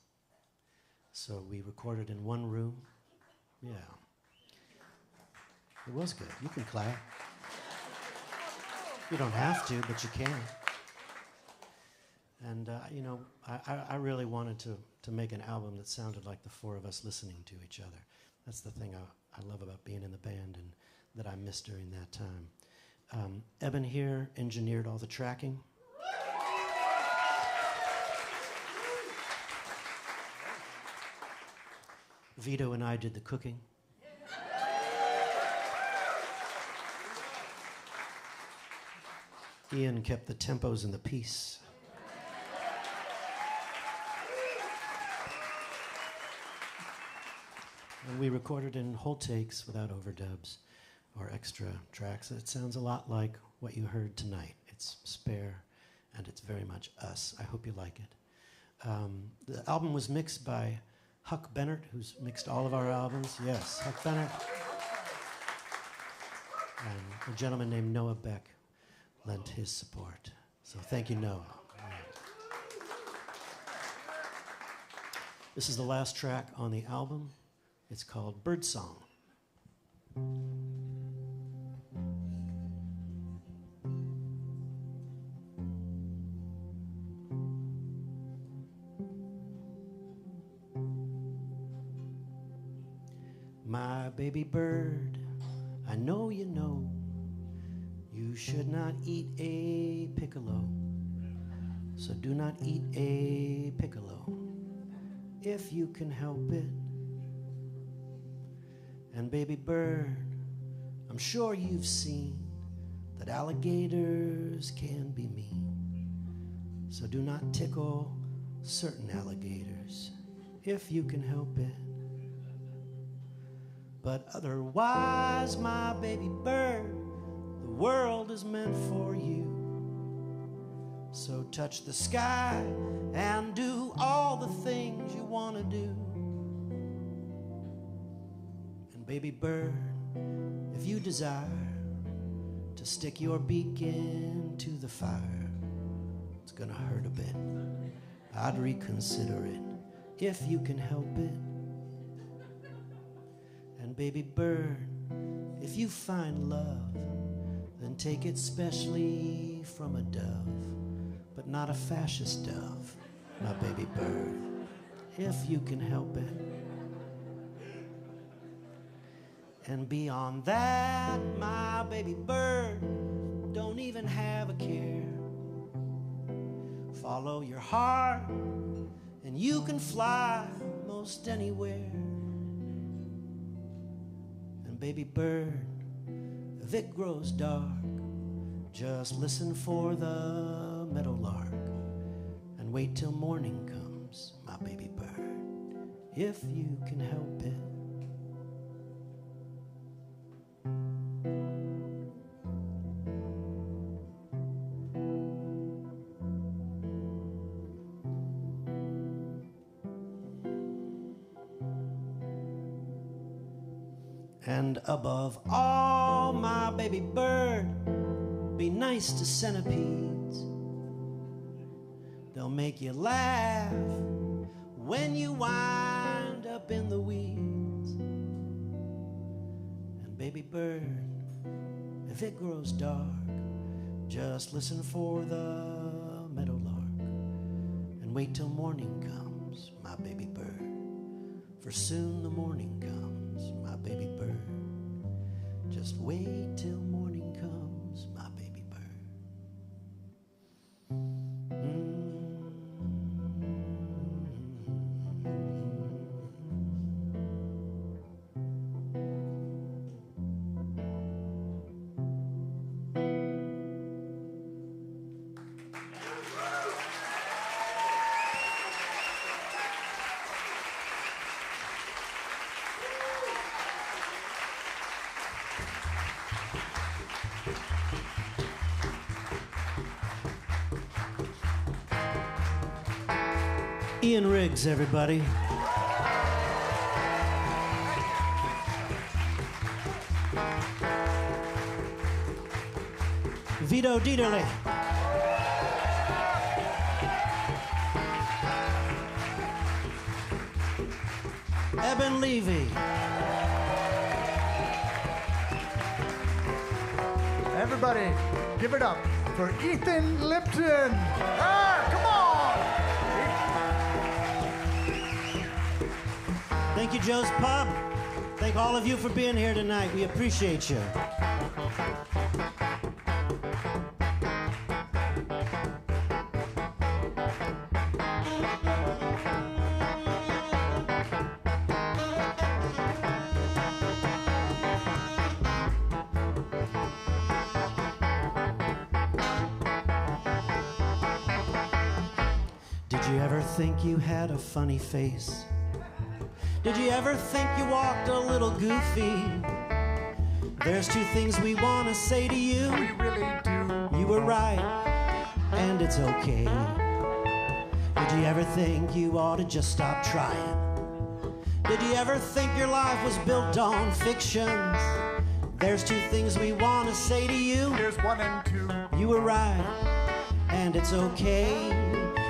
So we recorded in one room. Yeah. It was good. You can clap. You don't have to, but you can. And, you know, I really wanted to make an album that sounded like the four of us listening to each other. That's the thing I love about being in the band and that I missed during that time. Eben here engineered all the tracking. Vito and I did the cooking. Ian kept the tempos and the peace. And we recorded in whole takes without overdubs or extra tracks. It sounds a lot like what you heard tonight. It's spare, and it's very much us. I hope you like it. The album was mixed by Huck Bennett, who's mixed all of our albums. Yes, Huck Bennett. And a gentleman named Noah Beck lent his support. So thank you, Noah. This is the last track on the album. It's called Birdsong. My baby bird, I know you know you should not eat a piccolo, so do not eat a piccolo if you can help it. And baby bird, I'm sure you've seen that alligators can be mean, so do not tickle certain alligators if you can help it. But otherwise, my baby bird, the world is meant for you. So touch the sky and do all the things you want to do. And baby bird, if you desire to stick your beak into the fire, it's gonna hurt a bit. I'd reconsider it if you can help it. And baby bird, if you find love, then take it specially from a dove, but not a fascist dove, my baby bird, if you can help it. And beyond that, my baby bird, don't even have a care. Follow your heart, and you can fly most anywhere. baby bird, if it grows dark, just listen for the meadowlark and wait till morning comes, my baby bird, if you can help it. And above all, my baby bird, be nice to centipedes. They'll make you laugh when you wind up in the weeds. And baby bird, if it grows dark, just listen for the meadowlark and wait till morning comes, my baby bird, for soon the morning comes, my baby bird. Just wait till morning comes, my baby bird. Ian Riggs, everybody. Vito Dieterle. Eben Levy. Everybody, give it up for Ethan Lipton. Ah, come on! Thank you, Joe's Pub. Thank all of you for being here tonight. We appreciate you. Did you ever think you had a funny face? Did you ever think you walked a little goofy? There's two things we want to say to you. We really do. You were right, and it's okay. Did you ever think you ought to just stop trying? Did you ever think your life was built on fictions? There's two things we want to say to you. Here's one and two. You were right, and it's okay.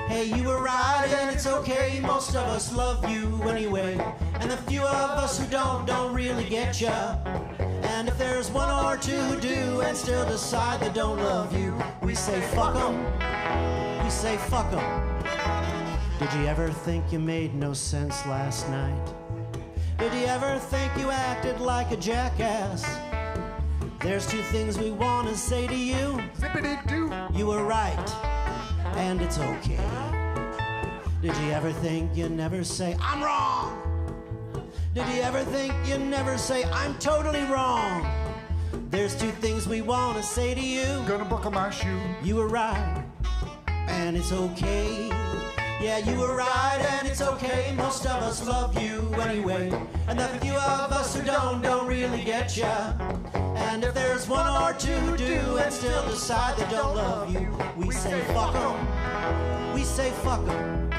Hey, you were right, and it's okay. Most of us love you anyway. And the few of us who don't really get ya. And if there's one or two who do and still decide they don't love you, we say fuck 'em. We say fuck 'em. Did you ever think you made no sense last night? Did you ever think you acted like a jackass? There's two things we want to say to you. Zippity-doo. You were right, and it's okay. Did you ever think you never say, I'm wrong? Did you ever think you never say, I'm totally wrong? There's two things we want to say to you. Gonna buckle my shoe. You were right, and it's okay. Yeah, you were right, and it's okay. Most of us love you anyway. And the few of us who don't really get ya. And if there's one or two who do and still decide they don't love you, we say fuck 'em. We say fuck 'em.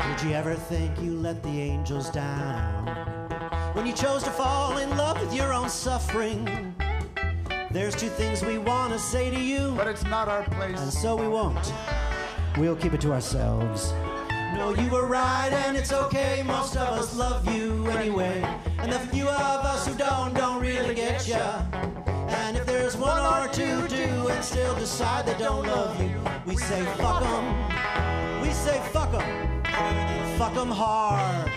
Did you ever think you let the angels down when you chose to fall in love with your own suffering? There's two things we want to say to you, But it's not our place. and so we won't. We'll keep it to ourselves. No, you were right, and it's okay. Most of us love you anyway. And the few of us who don't really get ya. And if there's one or two who do and still decide they don't love you, we say fuck 'em. We say fuck 'em. Fuck 'em hard.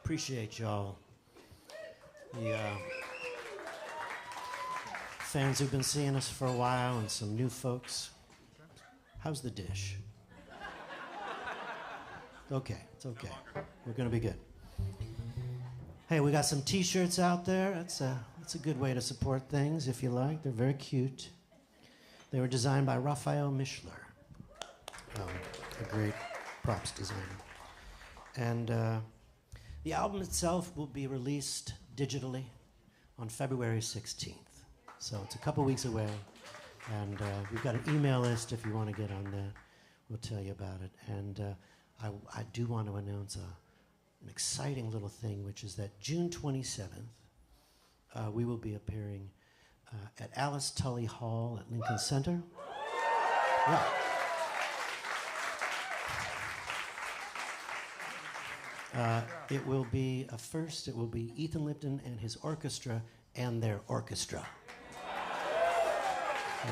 Appreciate y'all. The fans who've been seeing us for a while and some new folks. How's the dish? Okay, it's okay. We're gonna be good. Hey, we got some T-shirts out there. That's a good way to support things if you like. They're very cute. They were designed by Raphael Mishler, a great props designer. And the album itself will be released digitally on February 16th. So it's a couple weeks away. And we've got an email list if you want to get on that. We'll tell you about it. And I do want to announce an exciting little thing, which is that June 27th, we will be appearing at Alice Tully Hall at Lincoln Center. Yeah. It will be a first. It will be Ethan Lipton and his orchestra and their orchestra.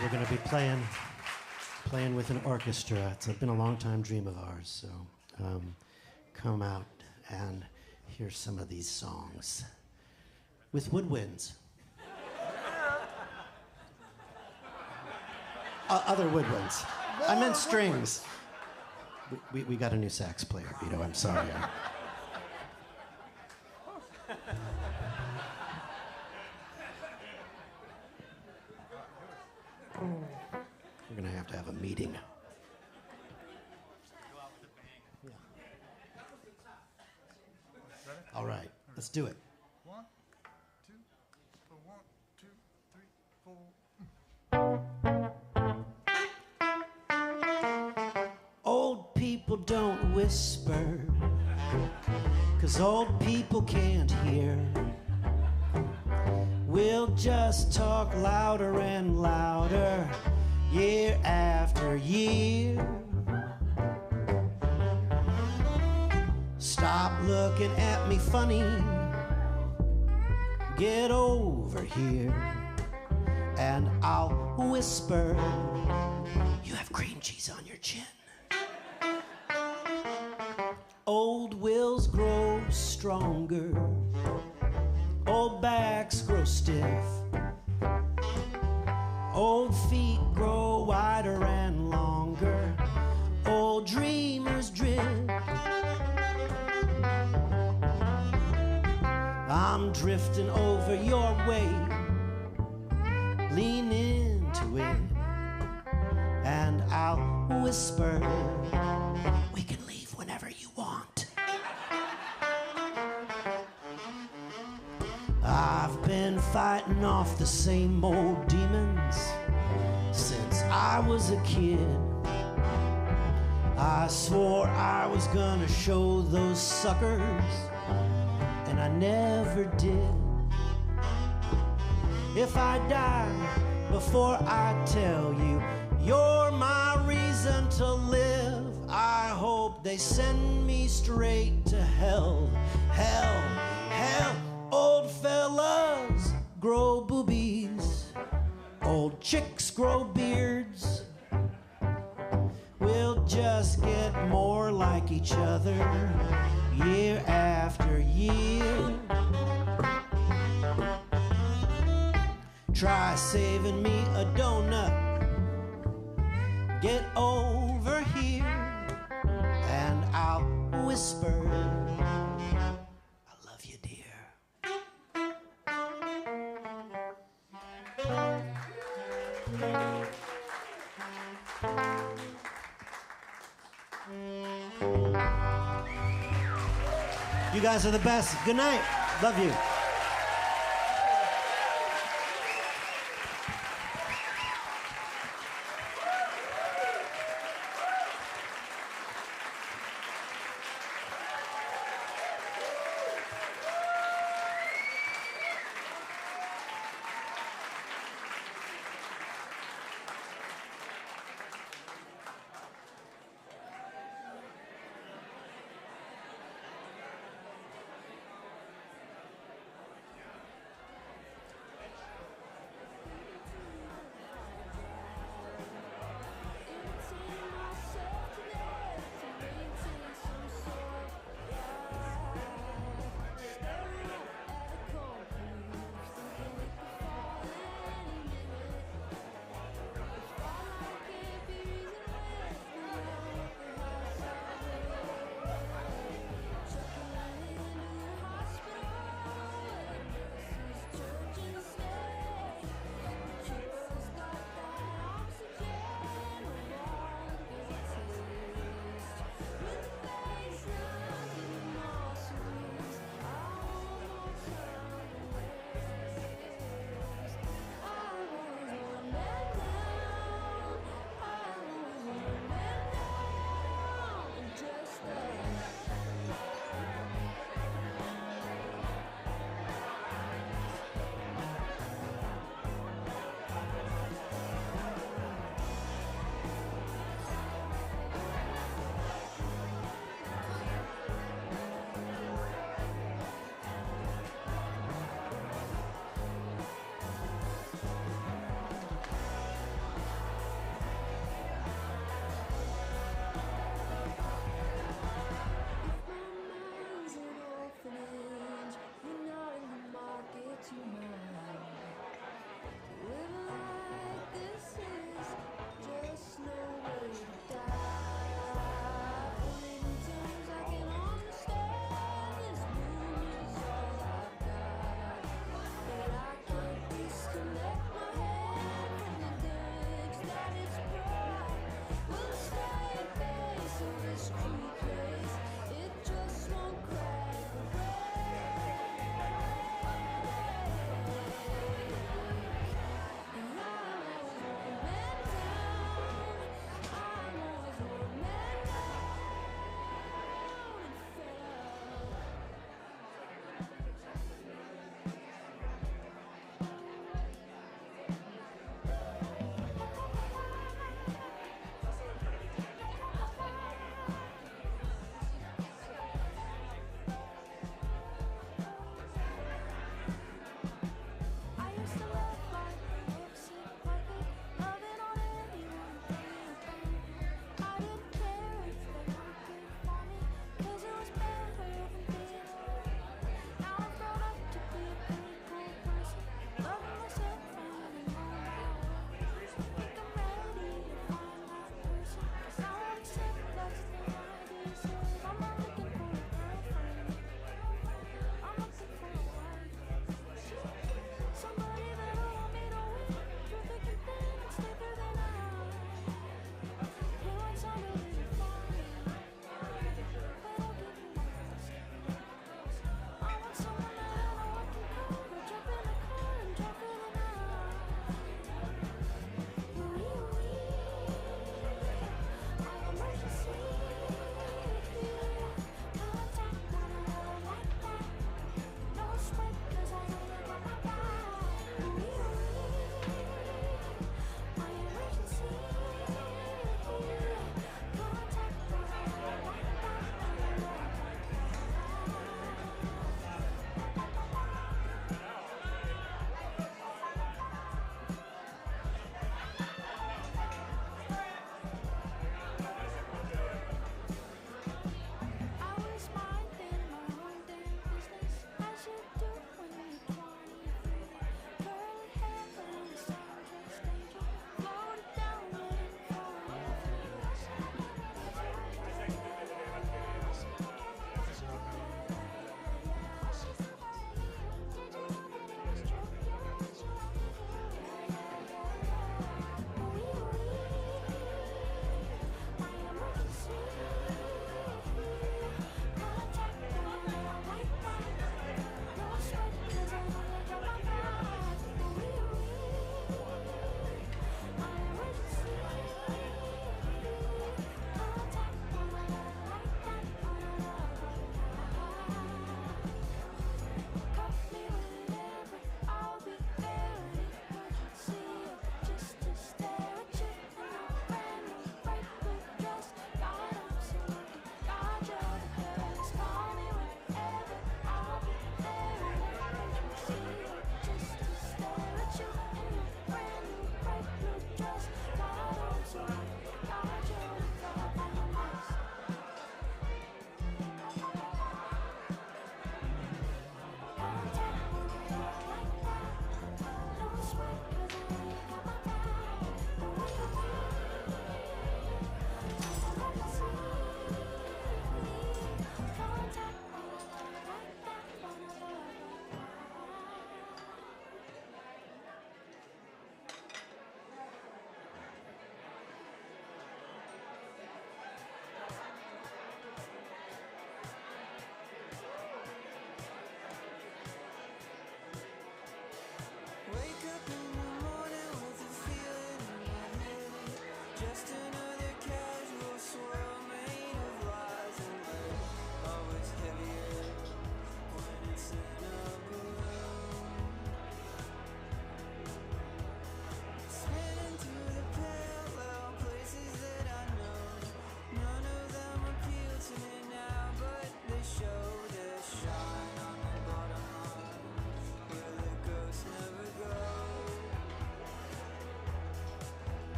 We're going to be playing with an orchestra. It's been a long time dream of ours. So come out and hear some of these songs with woodwinds. Other woodwinds. I meant strings. We got a new sax player, Vito. I'm sorry. We're going to have a meeting. Yeah. All right, let's do it. 1, 2, 1, 2, 3, 4. Old people don't whisper, 'cause old people can't hear. We'll just talk louder and louder, year after year. Stop looking at me funny, get over here, and I'll whisper, you have cream cheese on your chin. Old wills grow stronger, old backs grow stiff, old feet grow wider and longer, old dreamers drift. I'm drifting over your way, lean into it, and I'll whisper, we can leave whenever you want. I've been fighting off the same old demons since I was a kid. I swore I was gonna show those suckers, and I never did. If I die before I tell you you're my reason to live, I hope they send me straight to hell, hell, hell. Old fellas grow boobies, old chicks grow beards. We'll just get more like each other, year after year. Try saving me a donut, get over here, and I'll whisper, I love you, dear. You guys are the best. Good night. Love you.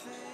nothing.